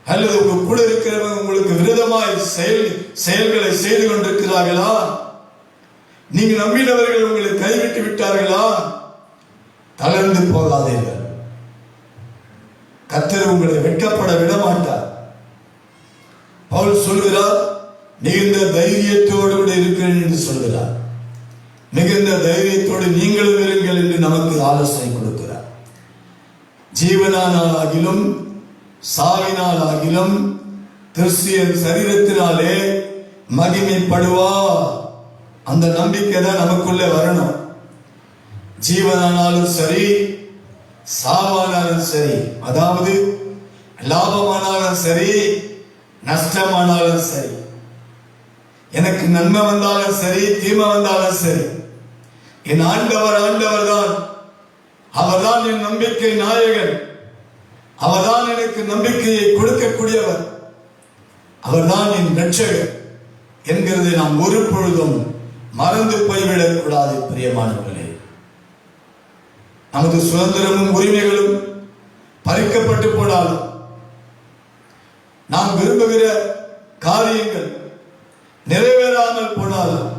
அல்லது உங்க கூட இருக்கிறவங்க உங்களுக்கு விரோதமாய் செயல்களை செய்து கொண்டிருக்கிறார்களா? நீங்க நம்பினவர்கள் உங்களை கைவிட்டு விட்டார்களா? தளர்ந்து போகாதீர்கள். கர்த்தர் உங்களை வெட்கப்பட விட மாட்டார். பவுல் சொல்கிறார், மிகுந்த தைரியத்தோடு கூட இருக்கிறேன் என்று சொல்கிறார். மிகுந்த தைரியத்தோடு நீங்களும் இருங்கள் என்று நமக்கு ஆலோசனை கொடுக்கிறார். ஜீவனானாலும் சாவினாலாகிலும் கிறிஸ்துவின் சரீரத்தினாலே மகிமைப்படுவா. அந்த நம்பிக்கை தான் நமக்குள்ளே வரணும். ஜீவனானாலும் சரி, சாவானாலும் சரி, அதாவது லாபமானாலும் சரி, நஷ்டமானாலும் சரி, எனக்கு நன்மை வந்தாலும் சரி, தீமை வந்தாலும் சரி, என் ஆண்டவர் தான். அவர்தான் என் நம்பிக்கை நாயகன். அவர்தான் எனக்கு நம்பிக்கையை கொடுக்கக்கூடியவர். அவர்தான் என் இரட்சகர் என்கிறதை நாம் ஒரு பொழுதும் மறந்து போய்விடக் கூடாது. பிரியமானவர்களே, நமது சுதந்திரமும் உரிமைகளும் பறிக்கப்பட்டு போனாலும், நாம் விரும்புகிற காரியங்கள் நிறைவேறாமல் போனாலும்,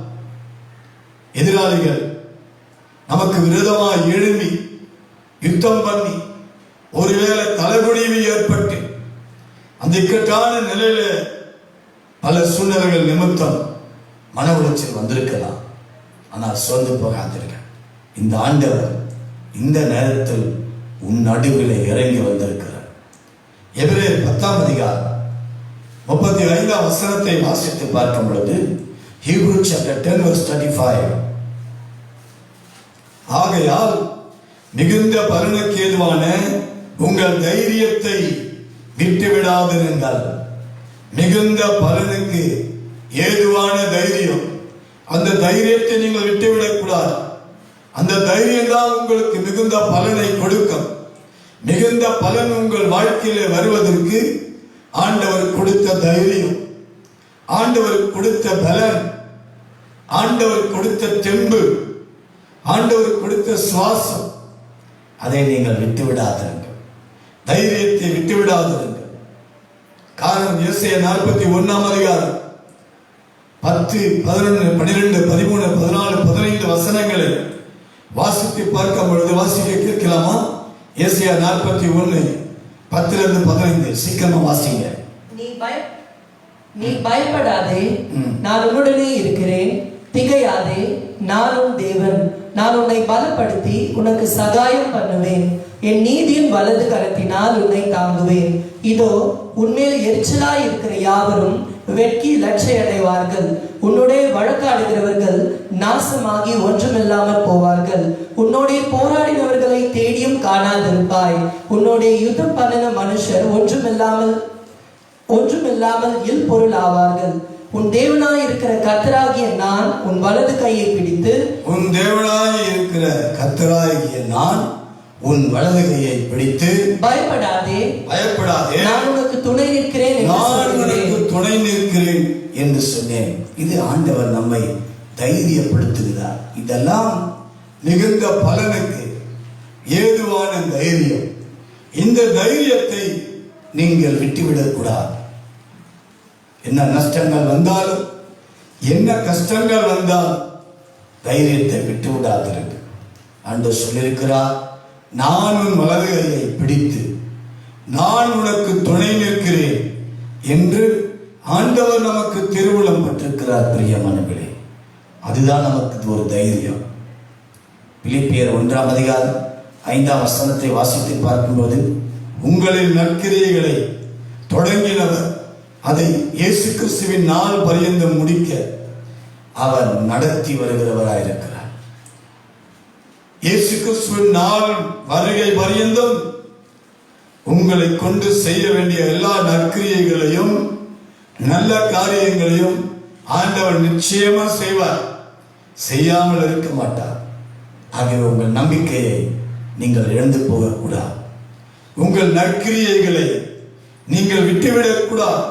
எதிராளிகள் நமக்கு விரோதமாக எழும்பி யுத்தம் பண்ணி ஒருவேளை தலைகுனிவு ஏற்பட்டு அந்த இக்கட்டான நிலையில பல சூழ்நிலைகள் நிமித்தம் மன உளைச்சல் வந்திருக்கலாம். ஆனால் சோர்ந்து போகாதிருக்க. இந்த ஆண்டவர் இந்த நேரத்தில் உன் நடுவில் இறங்கி வந்திருக்கிறார். எபிரேயர் 10ஆம் அதிகாரம் 35ஆம் வசனத்தை வாசித்து பார்க்கும் பொழுது, Hebrews chapter 10 verse 35, ஆகையால் மிகுந்த பலனுக்கு ஏதுவான உங்கள் தைரியத்தை விட்டுவிடாதிருங்கள். மிகுந்த பலனுக்கு ஏதுவான தைரியம், அந்த தைரியத்தை நீங்கள் விட்டுவிடக் கூடாது. அந்த தைரியம் தான் உங்களுக்கு மிகுந்த பலனை கொடுக்கும். மிகுந்த பலன் உங்கள் வாழ்க்கையிலே வருவதற்கு ஆண்டவர் கொடுத்த தைரியம், ஆண்டவர் கொடுத்த பலன், ஆண்டவர் கொடுத்த தெம்பு, ஆண்டவர் கொடுத்த சுவாசம், அதை நீங்கள் விட்டுவிடாதிருங்கள். தைரியத்தை விட்டுவிடாதிருங்கள். காரணம், ஏசாயா 41ஆம் அதிகாரம் 10, 11, 12, 13, 14, 15 வசனங்களை வாசித்து பார்க்கும் பொழுது, வாசிக்க கேட்கலாமா? ஏசாயா 41 10 15 சீக்கிரமா வாசிங்க. நீ பயப்படாதே, நான் உன்னுடனே இருக்கிறேன். திகையாதே, நானும் தேவன். நான் உன்னை பலப்படுத்தி உனக்கு சகாயம் பண்ணுவேன். என் நீதியின் வலது கரத்தினால் உன்னை தாங்குவேன். இதோ உன்மேல் எரிச்சலாய் இருக்கிற யாவரும் வெட்கி லட்சை அடைவார்கள். உன்னுடைய வழக்காடுகிறவர்கள் நாசமாகி ஒன்றுமில்லாமல் போவார்கள். உன்னோடைய போராடினவர்களை தேடியும் காணாதிருப்பாய். உன்னோடைய யுத்தம் பண்ணின மனுஷர் ஒன்றுமில்லாமல் இல் பொருள் ஆவார்கள். உன் தேவனாய் இருக்கிற கர்த்தராகிய நான் உன் வலது கையை பிடித்து உன் தேவனாய் இருக்கிற கர்த்தராகிய நான் உன் வலது கையை பிடித்து பயப்படாதே நான் உனக்கு துணை நிற்கிறேன் என்று சொன்னேன். இது ஆண்டவர் நம்மை தைரியப்படுத்துகிறார். இதெல்லாம் மிகுந்த பலனுக்கு ஏதுவான தைரியம். இந்த தைரியத்தை நீங்கள் விட்டுவிடக்கூடாது. என்ன நஷ்டங்கள் வந்தாலும் என்ன கஷ்டங்கள் வந்தாலும் தைரியத்தை விட்டு விடாதிருக்கு. ஆண்டவர் சொல்லியிருக்கிறார், நான் உன் வலது கையை பிடித்து நான் உனக்கு துணை நிற்கிறேன் என்று ஆண்டவர் நமக்கு திருவுளம் பெற்றிருக்கிறார். பிரியமானவர்களே, அதுதான் நமக்கு ஒரு தைரியம். பிலிப்பியர் 1ஆம் அதிகாரம் 5ஆம் வசனத்தை வாசித்து பார்க்கும்போது, உங்களின் நற்கிரியைகளை தொடங்கினவர் அதை இயேசு கிறிஸ்துவின் நாள் பரியந்தம் முடிக்க அவர் நடத்தி வருகிறவராயிருக்கிறார். இயேசு கிறிஸ்துவின் நாள் வருகை பரியந்தம் உங்களை கொண்டு செய்ய வேண்டிய எல்லா நற்கிரியைகளையும் நல்ல காரியங்களையும் ஆண்டவர் நிச்சயமா செய்வார், செய்யாமல் இருக்க மாட்டார். ஆகவே உங்கள் நம்பிக்கையை நீங்கள் இழந்து போகக்கூடாது. உங்கள் நற்கிரியைகளை நீங்கள் விட்டுவிடக்கூடாது.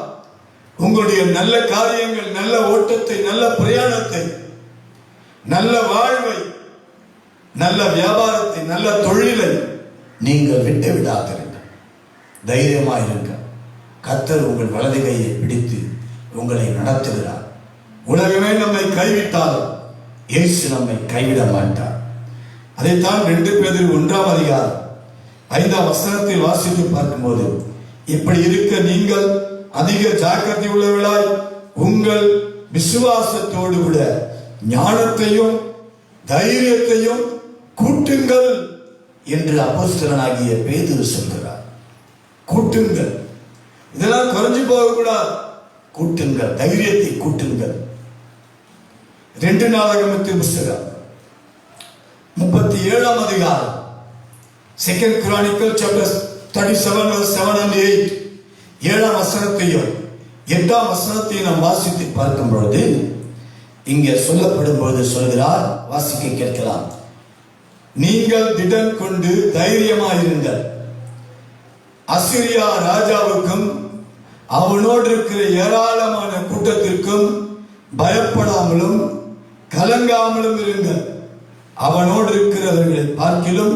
உங்களுடைய நல்ல காரியங்கள், நல்ல ஓட்டத்தை, நல்ல பிரயாணத்தை, நல்ல வாழ்வை, நல்ல வியாபாரத்தை, நல்ல தொழிலை நீங்கள் விட்டு விடாதிருங்கள். தைரியமாயிருங்க. கர்த்தர் உங்கள் வலது கையை பிடித்து உங்களை நடத்துகிறார். உலகமே நம்மை கைவிட்டால் இயேசு நம்மை கைவிட மாட்டார். அதைத்தான் 2 பேதுரு 1ஆம் அதிகாரம் 5ஆம் வசனத்தில் வாசித்து பார்க்கும்போது, இப்படி இருக்க நீங்கள் அதிக ஜாக்கிரதை உள்ளவர்களாய் உங்கள் விசுவாசத்தோடு கூட ஞானத்தையும் தைரியத்தையும் கூட்டுங்கள் என்று அப்போஸ்தலனாகிய பேதுரு சொல்கிறார். கூட்டுங்கள், இதெல்லாம் குறைஞ்சு போகக்கூடாது. கூட்டுங்கள், தைரியத்தை கூட்டுங்கள். 2 நாளாகமத்தின் புஸ்தகம் 37ஆம் அதிகாரம் 2 Chronicles chapter 37 verse 7 and 8 7ஆம் வசனத்தையும் 8ஆம் வசனத்தையும் நாம் வாசித்து பார்க்கும் பொழுது, இங்கே சொல்லப்படும் பொழுது சொல்கிறார், வாசிக்க கேட்கலாம். நீங்கள் திடன் கொண்டு தைரியமாயிருங்கள். அசிரியா ராஜாவுக்கும் அவனோடு இருக்கிற ஏராளமான கூட்டத்திற்கும் பயப்படாமலும் கலங்காமலும் இருங்கள். அவனோடு இருக்கிறவர்களை பார்க்கிலும்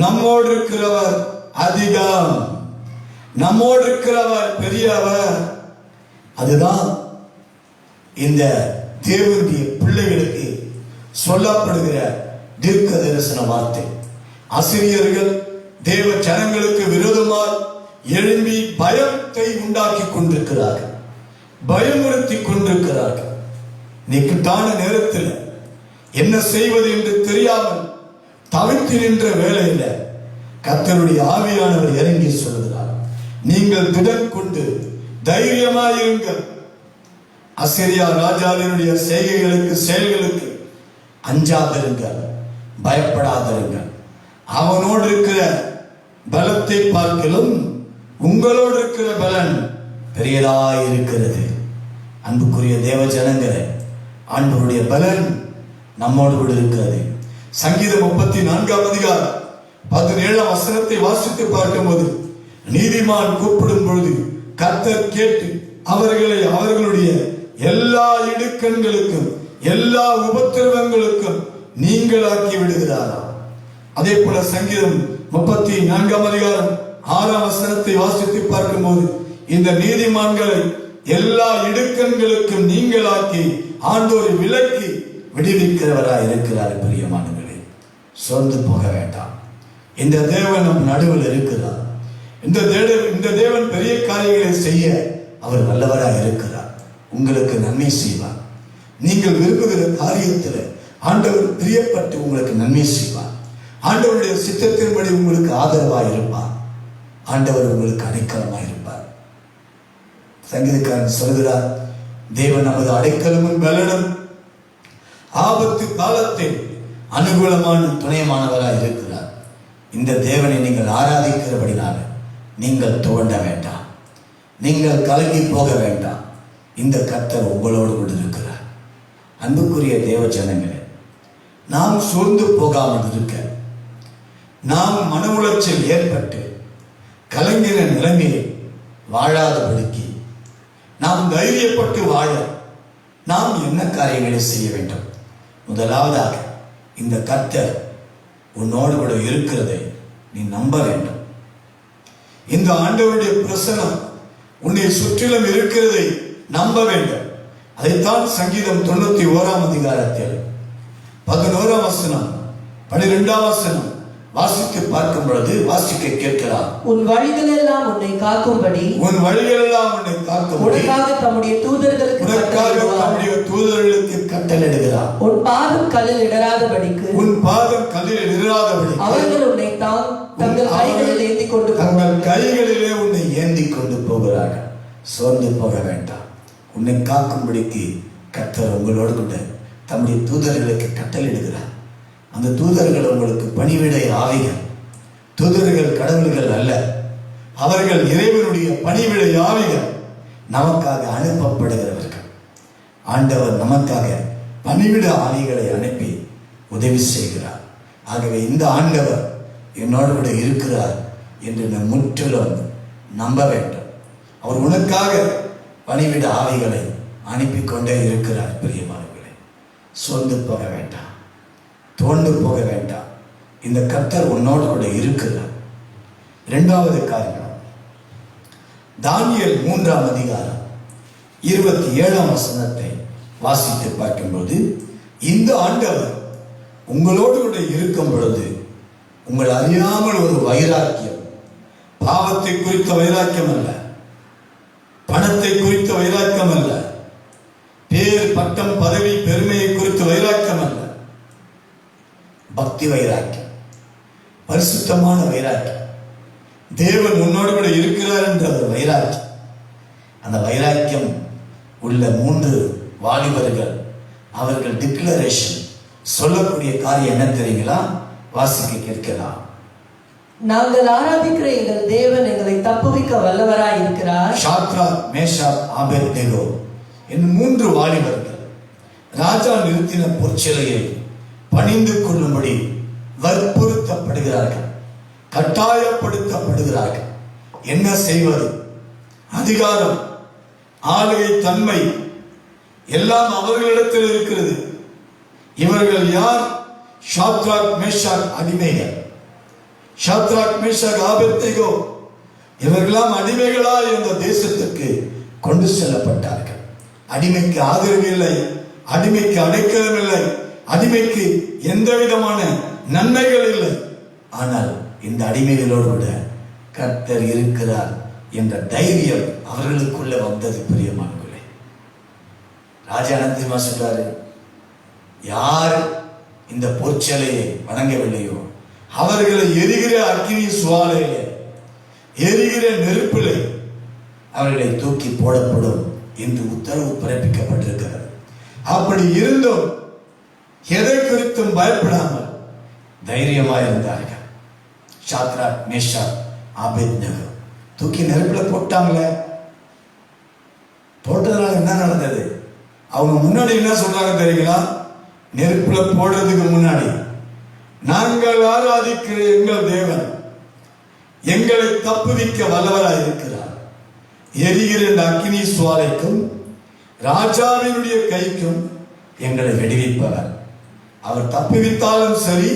நம்மோடு இருக்கிறவர் அதிகம், நம்மோடு இருக்கிறவர் பெரியவர். அதுதான் இந்த தேவனுடைய பிள்ளைகளுக்கு சொல்லப்படுகிற தீர்க்க தரிசன வார்த்தை. அசிரியர்கள் தேவ ஜனங்களுக்கு விரோதமாக எழும்பி பயத்தை உண்டாக்கி கொண்டிருக்கிறார்கள், பயமுறுத்தி கொண்டிருக்கிறார்கள். இக்கட்டான நேரத்தில் என்ன செய்வது என்று தெரியாமல் தவித்து நின்ற வேளையில கர்த்தருடைய ஆவியானவர் இறங்கி சொல்கிறார், நீங்கள் திடன் கொண்டு தைரியமாயிருங்கள். அசிரியா ராஜாவினுடைய செய்கைகளுக்கு செயல்களுக்கு அஞ்சாதிருங்கள், பயப்படாதிருங்கள். அவனோடு இருக்கிற பலத்தை பார்க்கலும் உங்களோடு இருக்கிற பலன் பெரியதாய் இருக்கிறது. அன்புக்குரிய தேவ ஜனங்களே, ஆண்டவருடைய பலன் நம்மோடு கூட இருக்கிறது. சங்கீதம் 34ஆம் அதிகாரம் 17ஆம் வசனத்தை வாசித்து பார்க்கும்போது, நீதிமான் கூப்பிடும் பொழுது கர்த்தர் கேட்டு அவர்களை அவர்களுடைய எல்லா இடுக்கண்களுக்கும் எல்லா உபத்திரவங்களுக்கும் நீங்களாக்கி விடுகிறாராம். அதே போல சங்கீதம் 34ஆம் அதிகாரம் 6ஆம் வசனத்தை வாசித்து பார்க்கும்போது, இந்த நீதிமான்களை எல்லா இடுக்கண்களுக்கும் நீங்களாக்கி ஆண்டோரை விலக்கி விடுவிக்கிறவராய் இருக்கிறார். பிரியமானவர்களே, சோர்ந்து போக வேண்டாம். இந்த தேவன் நம் நடுவில் இருக்கிறார். இந்த தேவன் பெரிய காரியங்களை செய்ய அவர் வல்லவராய் இருக்கிறார். உங்களுக்கு நன்மை செய்வார். நீங்கள் விரும்புகிற காரியத்தில் ஆண்டவர் பிரியப்பட்டு உங்களுக்கு நன்மை செய்வார். ஆண்டவருடைய சித்தத்தின்படி உங்களுக்கு ஆதரவாய் இருப்பார். ஆண்டவர் உங்களுக்கு அடைக்கலமாய் இருப்பார். சங்கீதக்காரன் சொல்கிறார், தேவன் நமது அடைக்கலமும் பலனும் ஆபத்து காலத்தில் அனுகூலமான துணையமானவராய் இருக்கிறார். இந்த தேவனை நீங்கள் ஆராதிக்கிறபடினால நீங்கள் துவண்ட வேண்டாம், நீங்கள் கலங்கி போக வேண்டாம். இந்த கர்த்தர் உங்களோடு கூட இருக்கிறார். அன்புக்குரிய தேவ ஜனங்களே, நாம் சோர்ந்து போகாமல் இருக்க, நாம் மன உளைச்சல் ஏற்பட்டு கலங்கின நிலைமையில் வாழாதபடிக்கு நாம் தைரியப்பட்டு வாழ நாம் என்ன காரியங்களை செய்ய வேண்டும்? முதலாவதாக இந்த கர்த்தர் உன்னோடு கூட இருக்கிறதை நீ நம்ப வேண்டும். இந்த ஆண்டவருடைய பிரசனம் உன்னை சுற்றிலும் இருக்கிறதை நம்ப வேண்டும். அதைத்தான் சங்கீதம் 91 அதிகாரத்தில் 11 வசனம் 12 வசனம் வாசித்து பார்க்கும் பொழுது வாசிக்க கேட்கிறார். உன் வழிகள் எல்லாம் உன்னை காக்கும்படி, உன் வழிகள் எல்லாம் உன்னை காக்கும்படி உனக்காக தம்முடைய தூதர்களுக்கு கட்டளையிடுகிறார். உன் பாதம் கல்லில் இடராதபடிக்கு, உன் பாதம் கல்லில் இடராதபடிக்கு அவர்கள் உன்னை தங்கள் கைகளில் ஏந்தி கொண்டு தங்கள் கைகளிலே உன்னை ஏந்தி கொண்டு போகிறார்கள். சோர்ந்து போக வேண்டாம். உன்னை காக்கும்படிக்கு கர்த்தர் உங்களோடு கூட தம்முடைய தூதர்களுக்கு கட்டளையிடுகிறார். அந்த தூதர்கள் உங்களுக்கு பணிவிடை ஆவிகள். தூதர்கள் கடவுள்கள் அல்ல, அவர்கள் இறைவனுடைய பணிவிடை ஆவிகள், நமக்காக அனுப்பப்படுகிறவர்கள். ஆண்டவர் நமக்காக பணிவிட ஆவிகளை அனுப்பி உதவி செய்கிறார். ஆகவே இந்த ஆண்டவர் என்னோடு கூட இருக்கிறார் என்று நாம் முற்றிலும் நம்ப வேண்டும். அவர் உனக்காக பணிவிட ஆவிகளை அனுப்பி கொண்டே இருக்கிறார். பிரியமானவர்களே, சோர்ந்து போக வேண்டாம், தோண்டு போக வேண்டாம். இந்த கர்த்தர் உன்னோடு கூட இருக்கிறார். இரண்டாவது காரியம், தானியேல் 3 அதிகாரம் 27 வசனத்தை வாசித்து பார்க்கும்போது, இந்த ஆண்டவர் உங்களோடு கூட இருக்கும் பொழுது உங்கள் அறியாமல் ஒரு வைராக்கியம், பாவத்தை குறித்த வைராக்கியம் அல்ல, பணத்தை குறித்த வைராக்கியம் அல்ல, பேர் பட்டம் பதவி பெருமையை குறித்த வைராக்கியம் அல்ல, பக்தி வைராக்கியம், பரிசுத்தமான வைராக்கியம், தேவன் உன்னோடு கூட இருக்கிறார் என்ற ஒரு வைராக்கியம். அந்த வைராக்கியம் உள்ள 3 வாலிபர்கள் அவர்கள் டிக்ளரேஷன் சொல்லக்கூடிய காரியம் என்ன தெரியுங்களா? வாசிக்க கேட்கலாம். நாங்கள் ஆராதிக்கிற எங்கள் தேவன் எங்களை தப்புவிக்க வல்லவராய் இருக்கிறார். ஷாத்ராக், மேஷாக், ஆபேத்நேகோ என்னும் 3 வாலிபர்கள் ராஜா நிறுத்தின பொற்சிலையை பணிந்து கொள்ளும்படி வற்புறுத்தப்படுகிறார்கள், கட்டாயப்படுத்தப்படுகிறார்கள். என்ன செய்வது? அதிகாரம், ஆளுகை தன்மை எல்லாம் அவர்களிடத்தில் இருக்கிறது. இவர்கள் யார்? ஷாத்ராக், மேஷாக் அடிமைகள். ஷாத்ராக், மேஷாக், ஆபேத்நேகோ இவர்களாம் அடிமைகளாய் இந்த தேசத்துக்கு கொண்டு செல்லப்பட்டார்கள். அடிமைக்கு ஆதரவு இல்லை, அடிமைக்கு அடைக்கலம் இல்லை, அடிமைக்கு எந்த விதமான நன்மைகள் இல்லை. ஆனால் இந்த அடிமைகளோடு கூட கர்த்தர் இருக்கிறார் என்ற தைரியம் அவர்களுக்குள்ள வந்தது. பிரியமானவர்களே, ராஜா அனந்திமா சொல்றாரு, யார் இந்த பொற்சிலையை வணங்கவில்லையோ அவர்களை எரிகிற அக்கினி சுவாலையிலே, எரிகிற நெருப்பிலே அவர்களை தூக்கி போடப்படும் என்று உத்தரவு பிறப்பிக்கப்பட்டிருக்கிறது. அப்படி இருந்தும் எதை குறித்தும் பயப்படாமல் தைரியமாக இருந்தார்கள். ஷாத்ராக், மேஷாக், ஆபேத்நேகோ தூக்கி நெருப்புல போட்டாங்களே. போட்டதுனால என்ன நடந்தது? அவங்க முன்னாடி என்ன சொல்றாங்க தெரியுங்களா? நெருப்புல போடுறதுக்கு முன்னாடி, நாங்கள் ஆராதிக்கிற எங்கள் தேவன் எங்களை தப்புவிக்க வல்லவராய் இருக்கிறார். எரிகிற அக்கினி சுவாலைக்கும் ராஜாவினுடைய கைக்கும் எங்களை விடுவிப்பவர். அவர் தப்புவித்தாலும் சரி,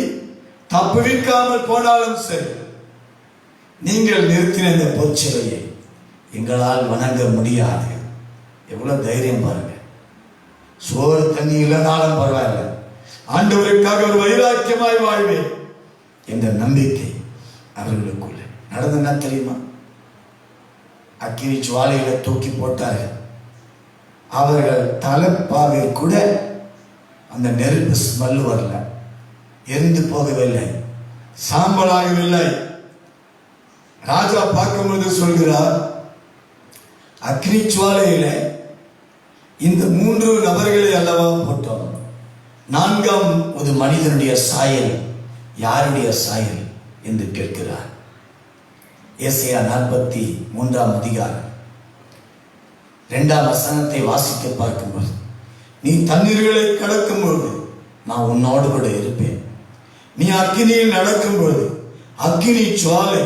தப்புவிக்காமல் போனாலும் சரி, நீங்கள் நிறுத்தின இந்த பொற்சிலையை எங்களால் வணங்க முடியாது. எவ்வளவு தைரியம் பாருங்க. சோறு தண்ணி இல்லைனாலும் பரவாயில்ல, ஆண்டவருக்காக ஒரு வைராக்கியமாய் வாழ்வேன் என்ற நம்பிக்கை அவர்களுக்குள்ள நடந்ததுன்னா தெரியுமா? அக்கினி ஜுவாலையில தூக்கி போட்டார்கள். அவர்கள் தலைப்பாவை கூட அந்த நெருப்பு ஸ்மெல் வரல, எரிந்து போகவில்லை, சாம்பலாகவில்லை. ராஜா பார்க்கும்போது சொல்கிறார், அக்னி ஜுவாலையில இந்த 3 நபர்களை அல்லவா போட்டோம், 4ஆம் ஒரு மனிதனுடைய சாயல் யாருடைய சாயல் என்று கேட்கிறார். ஏசாயா 43 அதிகாரம் 2ஆம் வசனத்தை வாசிக்க பார்க்கும்போது, நீ தண்ணீர்களை கடக்கும் பொழுது நான் உன்னோடு கூட இருப்பேன். நீ அக்கினியில் நடக்கும் பொழுது அக்கினி ஜுவாலை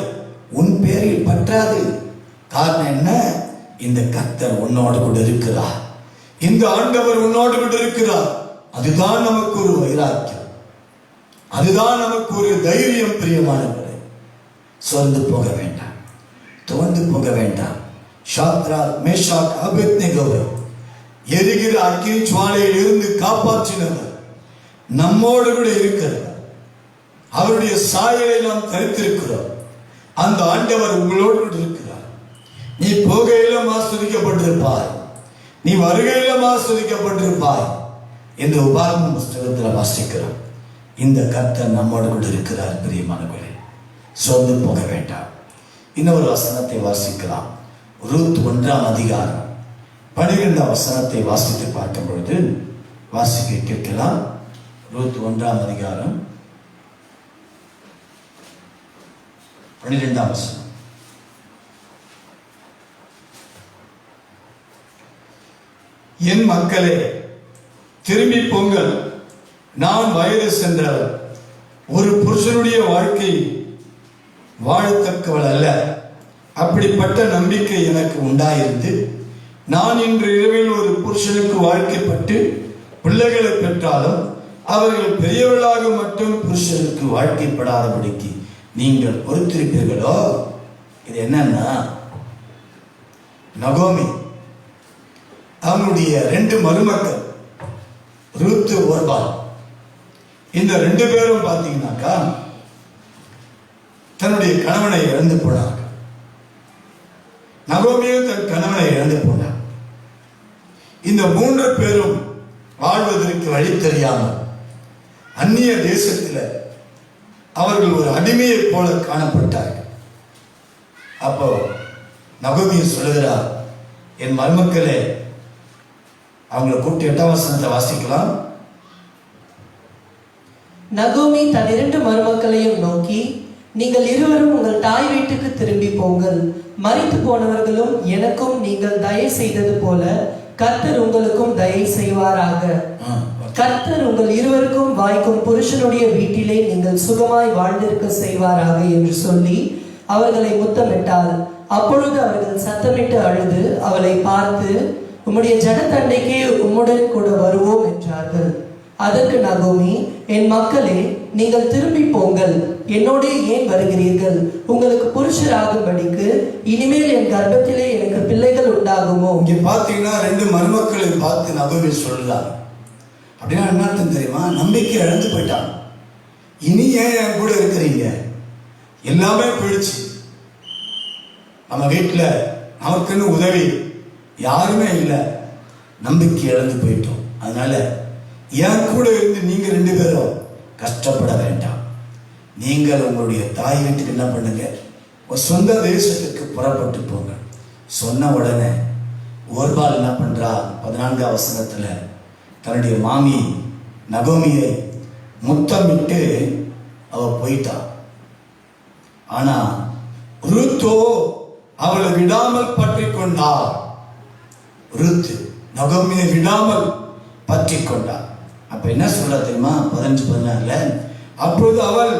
உன் பேரில் பற்றாது. காரணம் என்ன? இந்த கர்த்தர் உன்னோடு கூட இருக்கிறார். இந்த ஆண்டவர் உன்னோடு கூட இருக்கிறார். அதுதான் நமக்கு ஒரு வைராக்கியம், அதுதான் நமக்கு ஒரு தைரியம். பிரியமானவர்களே, சோர்ந்து போக வேண்டாம், துவண்டு போக வேண்டாம். ஷாத்ராக், மேஷாக், அபேத்நேகோவை எரிகிற அக்கினி ஜுவாலையில் இருந்து காப்பாற்றினவர் நம்மோடு கூட இருக்கிறார். அவருடைய சாயலை நாம் தரித்திருக்கிறோம். அந்த ஆண்டவர் உங்களோடு கூட இருக்கிறார். நீ போகையிலும் ஆஸ்வதிக்கப்பட்டிருப்பாய், நீ வருகையிலும் ஆஸ்வதிக்கப்பட்டிருப்பாய் என்று உபாகம புஸ்தகத்தில் வாசிக்கிறோம். இந்த கர்த்தர் நம்மோடு கூட இருக்கிறார். பிரியமானவர்களே, சோர்ந்து போக வேண்டாம். இன்னொரு வசனத்தை வாசிக்கலாம். ரூத் 1ஆம் அதிகாரம் 12ஆம் வசனத்தை வாசித்து பார்க்கும் பொழுது வாசிக்க கேட்கலாம். ரூத் 1ஆம் அதிகாரம் 12ஆம் வசனம். என் மக்களே, திரும்பி போங்கள். நான் வயது சென்றவர், ஒரு புருஷனுடைய வாழ்க்கை வாழத்தக்கவள் அல்ல. அப்படிப்பட்ட நம்பிக்கை எனக்கு உண்டாயிருந்து நான் இன்று இரவில் ஒரு புருஷனுக்கு வாழ்க்கைப்பட்டு பிள்ளைகளை பெற்றாலும் அவர்கள் பெரியவர்களாக மட்டும் புருஷனுக்கு வாழ்க்கைப்படாதபடிக்கு நீங்கள் பொறுத்திருப்பீர்களோ? இது என்னன்னா, நகோமி அவனுடைய 2 மருமக்கள் ரூத், ஓர்பால், இந்த 2 பேரும் பார்த்தீங்கன்னாக்கா தன்னுடைய கணவனை இழந்து போனார். நகோமியும் தன் கணவனை இழந்து போனார். இந்த 3 பேரும் வாழ்வதற்கு வழி தெரியாமல் அந்நிய தேசத்தில் அவர்கள் ஒரு அடிமையை போல காணப்பட்டார்கள். அப்போ நகோமி சொல்லுகிறார், என் மருமக்களே, அவங்களை கூப்பிட்டு 8ஆம் வசனத்தை வாசிக்கலாம். நகோமி தன் 2 மருமக்களையும் நோக்கி, நீங்கள் இருவரும் உங்கள் தாய் வீட்டுக்கு திரும்பி போங்கள். மரித்து போனவர்களும் எனக்கும் நீங்கள் தயை செய்தது போல கர்த்தர் உங்களுக்கும் தயை செய்வாராக. கர்த்தர் உங்கள் இருவருக்கும் வாய்க்கும் புருஷனுடைய வீட்டிலே நீங்கள் சுகமாய் வாழ்ந்திருக்க செய்வாராக என்று சொல்லி அவர்களை முத்தமிட்டாள். அப்பொழுது அவர்கள் சத்தமிட்டு அழுது அவளை பார்த்து, உம்முடைய ஜனத்தண்டைக்கே உம்முடன் கூட வருவோம் என்றார்கள். அதற்கு நகோமி, என் மக்களே, நீங்கள் திரும்பி போங்கள். என்னோடே ஏன் வருகிறீர்கள்? உங்களுக்கு புருஷராகும்படிக்கு இனிமேல் என் கர்ப்பத்திலே எனக்கு பிள்ளைகள் உண்டாகுமோ? இங்க பாத்தீங்கன்னா 2 மருமக்களை பார்த்து நகோமி சொல்லலாம். அப்படின்னா என்ன அர்த்தம் தெரியுமா? நம்பிக்கை இழந்து போயிட்டான். இனி ஏன் என் கூட இருக்கிறீங்க? எல்லாமே போயிடுச்சு. நம்ம வீட்டுல நமக்குன்னு உதவி யாருமே இல்லை. நம்பிக்கை இழந்து போயிட்டோம். அதனால என் கூட இருந்து நீங்க 2 பேரும் கஷ்டப்பட வேண்டாம். நீங்கள் உங்களுடைய தாய் வீட்டுக்கு என்ன பண்ணுங்க, ஒரு சொந்த தேசத்துக்கு புறப்பட்டு போங்க. சொன்ன உடனே ஓர்பால் என்ன பண்றா? 14ஆம் வசனத்துல தன்னுடைய மாமி நகோமியை முத்தமிட்டு அவ போயிட்டா. ஆனா ரூத்தோ அவளை விடாமல் பற்றி கொண்டார். ரூத் நகோமியை விடாமல் பற்றி கொண்டார். அப்ப என்ன சொல்ற தெரியுமா? 15-16 அப்பொழுது அவள்,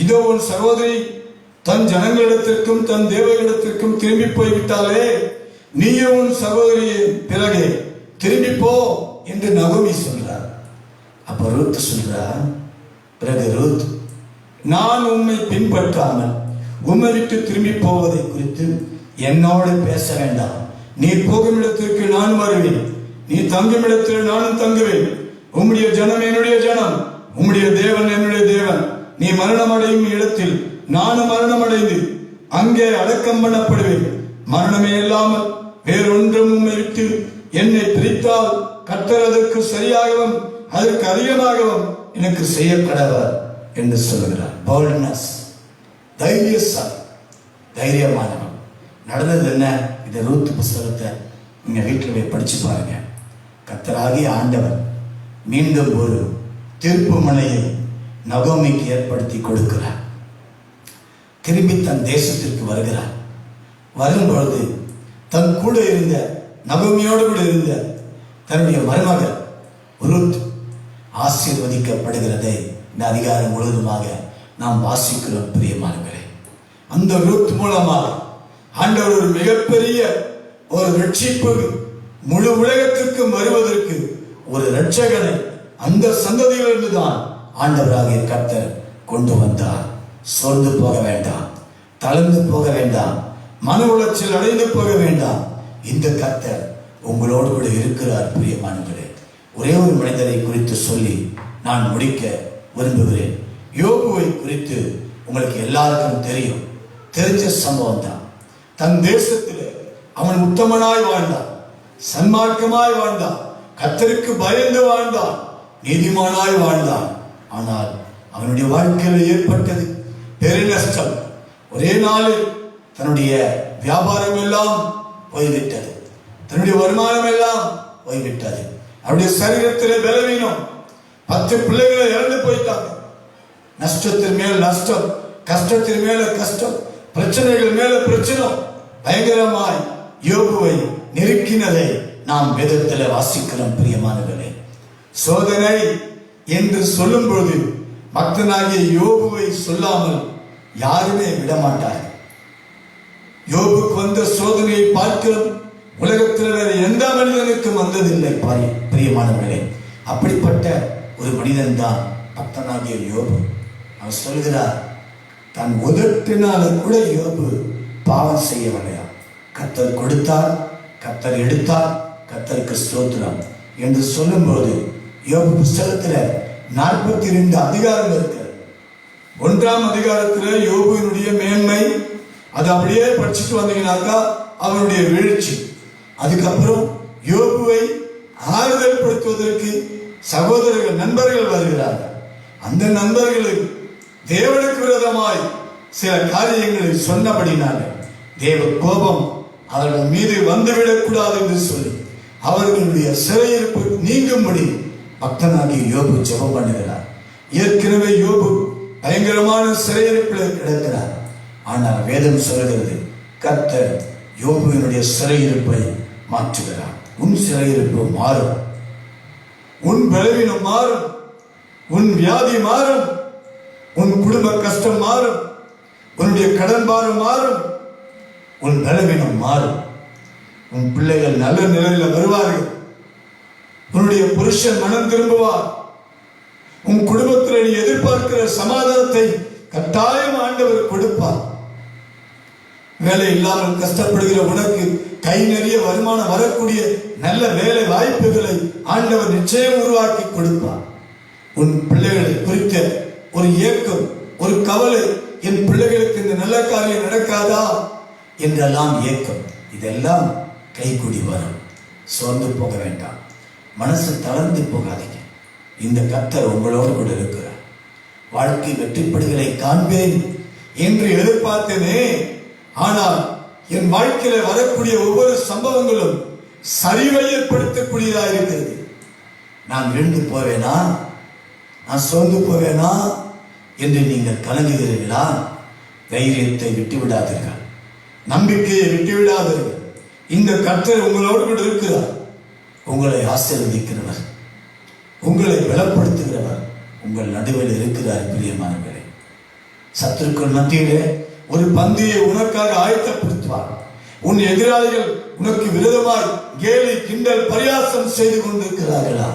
இதோ உன் சகோதரி தன் ஜனங்களிடத்திற்கும் தன் தேவர்களிடத்திற்கும் திரும்பி போய்விட்டாலே, நீயும் உன் சகோதரியை பிறகு திரும்பி போ என்று நகோமி சொல்றார். அப்ப ரூத் சொல்றார், பிறகு ரூத், நான் உம்மை பின்பற்றாமல் உம்மை விட்டு திரும்பி போவதை குறித்து என்னோடு பேச வேண்டாம். நீ போகும் இடத்திற்கு நான் வருவேன், நீ தங்கும் இடத்தில் நானும் தங்குவேன். உம்முடைய ஜனம் என்னுடைய ஜனம், உம்முடைய தேவன் என்னுடைய தேவன். நீ மரணம் அடையும் இடத்தில் நானும் மரணம் அடைந்து அங்கே அடக்கம் பண்ணப்படுவேன். மரணமே இல்லாமல் வேறொன்றும் உம்மை விட்டு என்னை பிரித்தால் கர்த்தர் அதற்கு சரியாகவும் அதற்கு அதிகமாகவும் எனக்கு செய்ய கடவர் என்று சொல்லுகிறார். போல்ட்னஸ், தைரியசாலி, தைரியமானவன். நடந்தது என்ன? இந்த ரூத் புஸ்தகத்தை நீங்க வீட்டில் போய் படிச்சு பாருங்க. கர்த்தராகிய ஆண்டவர் மீண்டும் ஒரு தீர்ப்பு மலையை நகோமிக்கு ஏற்படுத்தி கொடுக்கிறார். திரும்பி தன் தேசத்திற்கு வருகிறார். வரும்பொழுது தன் கூட இருந்த நகோமியோடு கூட இருந்த தன்னுடைய மருமகள் ரூத் ஆசீர்வதிக்கப்படுகிறதை இந்த அதிகாரம் முழுவதுமாக நாம் வாசிக்கிறோம் பிரியமானவர்களே. அந்த ரூத் மூலமாக ஆண்டவர் ஒரு மிகப்பெரிய ஒரு ரட்சிப்பு முழு உலகத்திற்கும் வருவதற்கு ஒரு இரட்சகனை அந்த சந்ததியிலிருந்து தான் ஆண்டவராகிய கர்த்தர் கொண்டு வந்தார். சோர்ந்து போக வேண்டாம், தளர்ந்து போக வேண்டாம், மன உளைச்சல் அடைந்து போக வேண்டாம். இந்த கர்த்தர் உங்களோடு கூட இருக்கிறார் பிரியமானவர்களே. ஒரே ஒரு மனிதரை குறித்து சொல்லி நான் முடிக்க விரும்புகிறேன். யோபுவை குறித்து உங்களுக்கு எல்லாருக்கும் தெரிஞ்ச சம்பவம் தான். தன் தேசத்தில் அவன் உத்தமனாய் வாழ்ந்தான், சன்மார்க்கமாய் வாழ்ந்தான், கர்த்தருக்கு பயந்து வாழ்ந்தான், நீதிமானாய் வாழ்ந்தான். ஆனால் அவனுடைய வாழ்க்கையில் ஏற்பட்டது பெருநஷ்டம். ஒரே நாளில் தன்னுடைய வியாபாரம் எல்லாம் போய்விட்டது, தன்னுடைய வருமானம் எல்லாம் போய்விட்டது. அவருடைய சரீரத்தில் பலவீனம், 10 பிள்ளைகளை இறந்து போயிட்டாங்க. நஷ்டத்தின் மேல் நஷ்டம், கஷ்டத்தின் மேல கஷ்டம், பிரச்சனைகள் மேல பிரச்சனை பயங்கரமாய் யோபுவை நெருக்கினதை நாம் வேதத்தில் வாசிக்கிறோம் பிரியமானவர்களே. சோதனை என்று சொல்லும் பொழுது பக்தனாகிய யோபுவை சொல்லாமல் யாருமே விடமாட்டார்கள். யோபுக்கு வந்த சோதனையை பார்க்கிறோம், உலகத்தில் வேற எந்த மனிதனுக்கும் வந்ததில்லை பிரியமானவர்களே. அப்படிப்பட்ட ஒரு மனிதன் தான் பக்தனாகிய யோபு. அவர் சொல்கிறார், தன் உதட்டினால கூட யோபு பாவம் செய்யவில்லையா. கர்த்தர் கொடுத்தார், கர்த்தர் எடுத்தார், கர்த்தருக்கு ஸ்தோத்திரம் என்று சொல்லும்போது யோபு புஸ்தகத்தில் 42 அதிகாரம் இருக்கிறது. 1ஆம் அதிகாரத்தில் யோபுவினுடைய மேன்மை, அது அப்படியே படிச்சுட்டு வந்தீங்கன்னாக்கா அவனுடைய வீழ்ச்சி. அதுக்கப்புறம் யோபுவை ஆறுதல் படுத்துவதற்கு சகோதரர்கள் நண்பர்கள் வருகிறார்கள். அந்த நண்பர்களுக்கு தேவனுக்கு விரோதமாய் சில காரியங்களை சொன்னபடினாலே தேவ கோபம் அவர்கள் மீது வந்துவிடக்கூடாது என்று சொல்லி அவர்களுடைய சிறையிருப்பு நீங்கும்படி பக்தனாகிய யோபு ஜெபம் பண்ணுகிறார். ஏற்கனவே யோபு பயங்கரமான சிறையிருப்பில் கிடக்கிறார். ஆனால் வேதம் சொல்கிறது, கர்த்தர் யோபுவினுடைய சிறையிருப்பை மாற்றுகிறார். உன் சிறையிருப்பு மாறும், உன் பலவீனம் மாறும், உன் வியாதி மாறும், உன் குடும்ப கஷ்டம் மாறும், உன்னுடைய கடன் பாரம் மாறும், உன் பலவீனம் மாறும், உன் பிள்ளைகள் நல்ல நிலையில் வருவார்கள், உன்னுடைய புருஷன் மனம் திரும்புவார், உன் குடும்பத்தில் நீ எதிர்பார்க்கிற சமாதானத்தை கட்டாயம் ஆண்டவர் கொடுப்பார். வேலை இல்லாமல் கஷ்டப்படுகிற உனக்கு கை நிறைய வருமானம் வரக்கூடிய நல்ல வேலை வாய்ப்புகளை ஆண்டவர் நிச்சயம் உருவாக்கி கொடுப்பார். உன் பிள்ளைகளை குறித்த ஒரு ஏக்கம், ஒரு கவலை, என் பிள்ளைகளுக்கு இந்த நல்ல காரியம் நடக்காதா என்றெல்லாம் ஏக்கம், இதெல்லாம் கைகூடி வரும். சோர்ந்து போக வேண்டாம், மனசு தளர்ந்து போகாதீங்க. இந்த கர்த்தர் உங்களோடு கூட இருக்கிறார். வாழ்க்கை வெற்றிப்படுகளை காண்பேன் என்று எதிர்பார்த்தேனே, ஆனால் என் வாழ்க்கையில வரக்கூடிய ஒவ்வொரு சம்பவங்களும் சரிவை ஏற்படுத்தக்கூடியதாக இருக்கிறது. நான் விழுந்து போவேனா, நான் சோர்ந்து போவேனா என்று நீங்கள் கலங்குகிறீர்களா? தைரியத்தை விட்டு விடாதீர்கள், நம்பிக்கையை விட்டு விடாதீர்கள். இந்த கர்த்தர் உங்களோடு கூட இருக்கிறார். உங்களை ஆசீர்வதிக்கிறவர், உங்களை பலப்படுத்துகிறவர் உங்கள் நடுவில் இருக்கிறார். பிரியமானவர்களே, சத்துருக்கள் மத்தியிலே ஒரு பந்தியை உனக்காக ஆயத்தப்படுத்துவார். உன் எதிராளிகள் உனக்கு விரோதமாய் கேலி கிண்டல் பரியாசம் செய்து கொண்டிருக்கிறார்களா?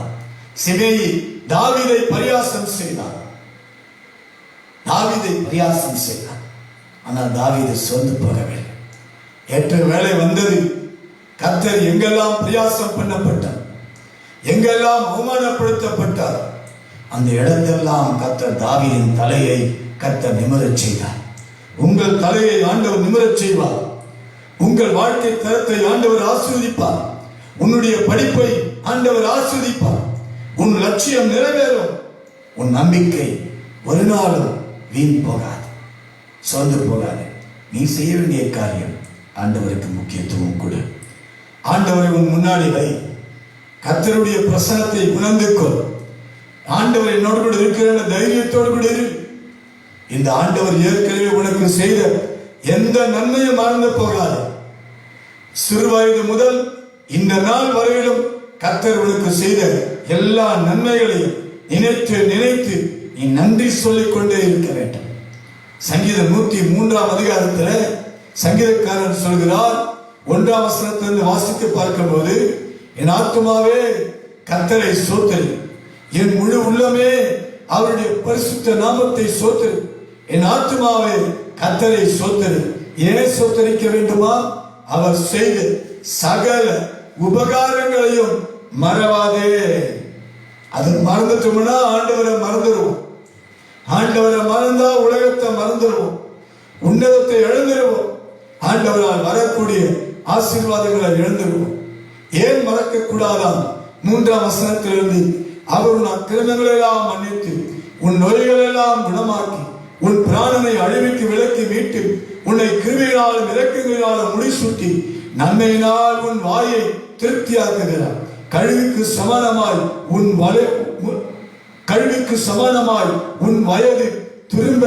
சிமேயி தாவீதை பரியாசம் செய்தார், தாவீதை பரியாசம் செய்தார். ஆனால் தாவீது சோர்ந்து போகவில்லை. ஏற்ற வேலை வந்தது. கர்த்தர் எங்கெல்லாம் பரியாசம் பண்ணப்பட்டார், எங்கெல்லாம் அவமானப்படுத்தப்பட்டார், அந்த இடத்தெல்லாம் கர்த்தர் தாவீதின் தலையை கர்த்தர் நிமிரச் செய்தார். உங்கள் தலையை ஆண்டவர் நிமிரச் செய்வார். உங்கள் வாழ்க்கை தரத்தை ஆண்டவர் ஆசீர்வதிப்பார். உன்னுடைய படிப்பை ஆண்டவர் ஆசீர்வதிப்பார். உன் லட்சியம் நிறைவேறும். உன் நம்பிக்கை ஒரு நாளும் வீண் போகாது. சோர்ந்து போகாது. நீ செய்ய வேண்டிய காரியம் ஆண்டவருக்கு முக்கியத்துவம் கொடு. ஆண்டவரை உன் முன்னாடி வை. கர்த்தருடைய பிரசன்னத்தை உணர்ந்து கொள். ஆண்டவர் என்னோடு கூட இருக்கிற தைரியத்தோடு கூட இரு. இந்த ஆண்டவர் ஏற்கனவே உனக்கு செய்த எந்த நன்மையும் மறந்து போகாது. சிறு வயது முதல் இந்த நாள் வரையிலும் கர்த்தர் உனக்கு செய்த எல்லா நன்மைகளையும் நினைத்து நினைத்து நீ நன்றி சொல்லிக் கொண்டே இருக்க வேண்டும். சங்கீதம் 103ஆம் அதிகாரத்தில் சங்கீதக்காரன் சொல்கிறார், 1ஆம் வசனத்திலிருந்து வாசித்து பார்க்கும்போது, என் ஆத்துமாவே கர்த்தரை ஸ்தோத்திரி, என் முழு உள்ளமே அவருடைய பரிசுத்த நாமத்தை ஸ்தோத்திரி. என் ஆத்துமாவே கர்த்தரை ஸ்தோத்திரி. ஏன் ஸ்தோத்திரிக்க வேண்டுமா? அவர் செய்த சகல உபகாரங்களையும் மறவாதே. அது மறந்துட்டோம்னா ஆண்டவரை மறந்துடுவோம். ஆண்டவரை மறந்தா உலகத்தை மறந்துடுவோம், உன்னதத்தை இழந்துடுவோம், ஆண்டவரால் வரக்கூடிய ஆசீர்வாதங்களை இழந்துடுவோம். ஏன் மறக்க கூடாதாம்? 3ஆம் வசனத்திலிருந்து, அவர் உன் அக்கிரமங்களை எல்லாம் மன்னித்து உன் நோய்கள் எல்லாம் குணமாக்கி உன் பிராணனை அழிவுக்கு விலக்கி மீட்டு உன்னை கிருபையினாலும் இரக்கங்களினாலும் முடிசூட்டி நன்மையினால் உன் வாயை திருப்தியாக்குகிறார். கழுகுக்கு சமானமாய் உன் வயது திரும்ப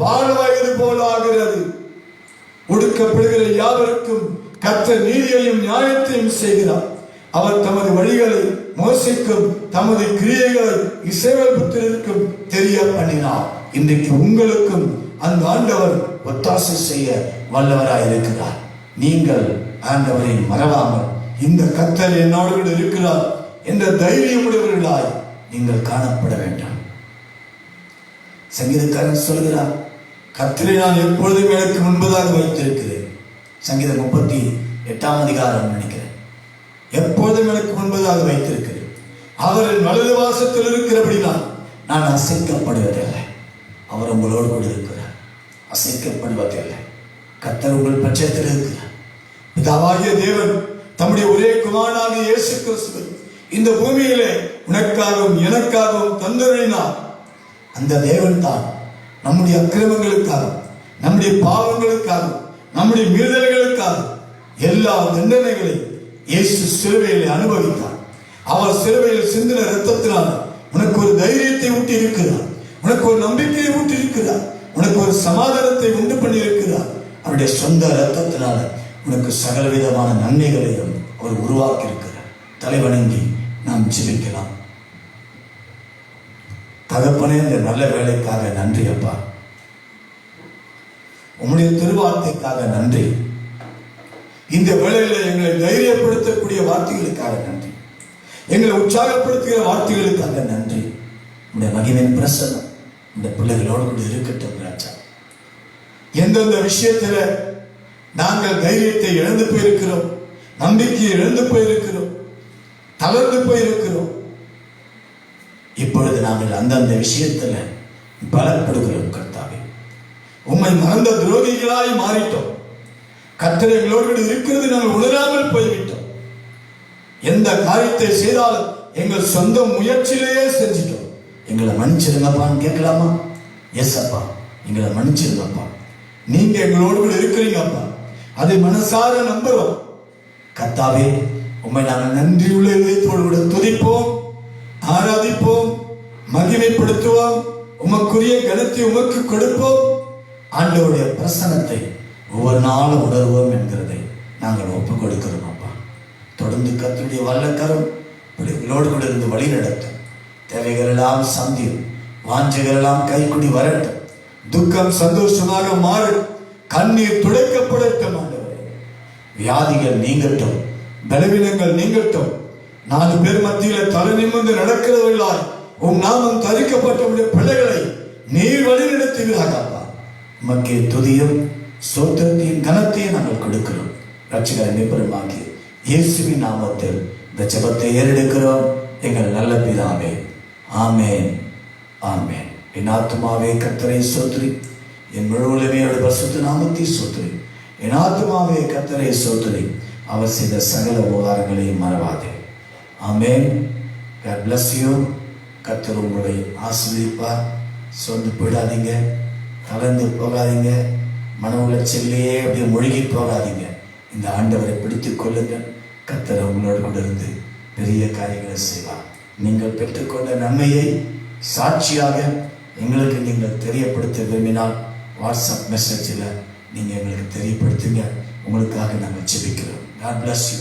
வாழ வயது போல ஆகிறது. ஒடுக்கப்படுகிற யாவருக்கும் கர்த்தர் நீதியையும் நியாயத்தையும் செய்கிறார். அவர் தமது வழிகளை மோசைக்கும் தமது கிரியைகளை இஸ்ரவேல் புத்திரருக்கும் தெரிய பண்ணினார். இன்றைக்கு உங்களுக்கும் அந்த ஆண்டவர் ஒத்தாசை செய்ய வல்லவராயிருக்கிறார். நீங்கள் ஆண்டவரை மறவாமல் இந்த கர்த்தர் என்னோடு கூட இருக்கிறார் என்ற தைரியம் உடையவர்களாய் நீங்கள் காணப்பட வேண்டாம். சங்கீதக்காரன் சொல்கிறார், கர்த்தரை நான் எப்பொழுதும் எனக்கு முன்பதாக வைத்திருக்கிறேன். சங்கீதம் 38ஆம் அதிகாரம் நினைக்கிறேன். எப்பொழுதும் எனக்கு முன்பதாக வைத்திருக்கிறேன். அவரின் வலது வாசத்தில் இருக்கிறபடினால் நான் அசைக்கப்படுவதில்லை. அவர் உங்களோடு கூட இருக்கிறார், அசைக்கப்படுவதில்லை. கர்த்தர் உங்கள் பட்சத்தில் இருக்கிறார். பிதாவாகிய தேவன் தம்முடைய ஒரே குமாரனாகிய இயேசு கிறிஸ்துவை இந்த பூமியிலே உனக்காகவும் எனக்காகவும் தந்தருளினார். அந்த தேவன் தான் நம்முடைய அக்கிரமங்களுக்காக, நம்முடைய பாவங்களுக்காக, நம்முடைய மீறல்களுக்காக எல்லா தண்டனைகளையும் இயேசு சிலுவையில் அனுபவித்தார். அவர் சிலுவையில் சிந்தின இரத்தத்தினால் உனக்கு ஒரு தைரியத்தை ஊட்டி இருக்கிறார், உனக்கு ஒரு நம்பிக்கையை ஊட்டி இருக்கிறார், உனக்கு ஒரு சமாதானத்தை உண்டு பண்ணி இருக்கிறார். அவருடைய சொந்த இரத்தத்தினால உனக்கு சகலவிதமான நன்மைகளையும் அவர் உருவாக்கி இருக்கிறார். தலைவணங்கி நாம் ஜெபிக்கலாம். தகப்பனே, இந்த நல்ல வேலைக்காக நன்றி அப்பா. உம்முடைய திருவார்த்தைக்காக நன்றி. இந்த வேளையில எங்களை தைரியப்படுத்தக்கூடிய வார்த்தைகளுக்காக நன்றி. எங்களை உற்சாகப்படுத்துகிற வார்த்தைகளுக்காக நன்றி. உடைய மகிமையின் பிரசன்னம் இந்த பிள்ளைகளோடு கூட இருக்கட்டும் ராஜா. எந்தெந்த விஷயத்துல நாங்கள் தைரியத்தை இழந்து போயிருக்கிறோம், நம்பிக்கையை இழந்து போயிருக்கிறோம், தளர்ந்து போயிருக்கிறோம், இப்பொழுது நாங்கள் அந்தந்த விஷயத்துல பலப்படுகிறோம். கர்த்தாவே, உம்மை மறந்த துரோகிகளாய் மாறிட்டோம். கர்த்தர் எங்களோடு இருக்கிறது நாங்கள் உணராமல் போய்விட்டோம். எந்த காரியத்தை செய்தாலும் எங்கள் சொந்த முயற்சியிலேயே செஞ்சிட்டோம். எங்களை மன்னிச்சிருங்கப்பான்னு கேட்கலாமா? எஸ் அப்பா, எங்களை மன்னிச்சிருங்கப்பா. நீங்க எங்களோடு கூட இருக்கிறீங்கப்பா, அதை மனசார நம்புறோம். கர்த்தாவே, உம்மை நாங்கள் நன்றியுள்ள இதயத்தோடு கூட துதிப்போம், ஆராதிப்போம், மகிமைப்படுத்துவோம், உமக்குரிய கனத்தை உமக்கு கொடுப்போம். ஆண்டவருடைய பிரசன்னத்தை ஒவ்வொரு நாளும் உணர்வோம் என்கிறதை நாங்கள் ஒப்புக் கொடுக்கிறோம் அப்பா. தொடர்ந்து கர்த்தருடைய வல்லக்கரம் பிள்ளைகளோடு கூட இருந்து வழி நடத்தும். தேவைகள் எல்லாம் சந்தியும், வாஞ்சைகள் எல்லாம் கைக்குடி வரட்டும், துக்கம் சந்தோஷமாக மாறும், கண்ணீர் துடைக்கப்படட்டும். ஆண்டவரே, வியாதிகள் நீங்கட்டும், பலவீனங்கள் நீங்கட்டும். 4 பேர் மத்தியில தலை நிமிர்ந்து நடக்கிறவர்களாய் உம் நாமம் தரிக்கப்பட்ட பிள்ளைகளை நீர் வழி நடத்துகிறார்கள். உமக்கே துதியும் ஸ்தோத்திரத்தையும் கனத்தையும் நாங்கள் கொடுக்கிறோம். ரட்சகரை மீட்பருமாகிய இயேசுவின் நாமத்தில் இந்த ஜெபத்தை ஏறெடுக்கிறோம் எங்கள் நல்ல பிதாவே. ஆமென், ஆமென். என் ஆத்துமாவே கர்த்தரை ஸ்தோத்திரி, என் முழு உள்ளமையோட பரிசுத்த நாமத்தை ஸ்தோத்திரி. என் ஆத்துமாவே கர்த்தரை ஸ்தோத்திரி, அவர் செய்த சகல உபகாரங்களையும் மறவாதே. ஆமென். God bless you. கர்த்தர் உங்களை ஆசீர்வதிப்பார். சொந்து போயிடாதீங்க, கலந்து போகாதீங்க, மன உளைச்சலிலேயே அப்படியே மூழ்கி போகாதீங்க. இந்த ஆண்டவரை பிடித்துக் கொள்ளுங்கள். கர்த்தர் உங்களோடு கூட இருந்து பெரிய காரியங்களை செய்வார். நீங்கள் பெற்றுக்கொண்ட நன்மையை சாட்சியாக எங்களுக்கு நீங்கள் தெரியப்படுத்த விரும்பினால் வாட்ஸ்அப் மெசேஜில் நீங்கள் எங்களுக்கு தெரியப்படுத்துங்க. உங்களுக்காக நாங்கள் ஜெபிக்கிறோம். God bless you.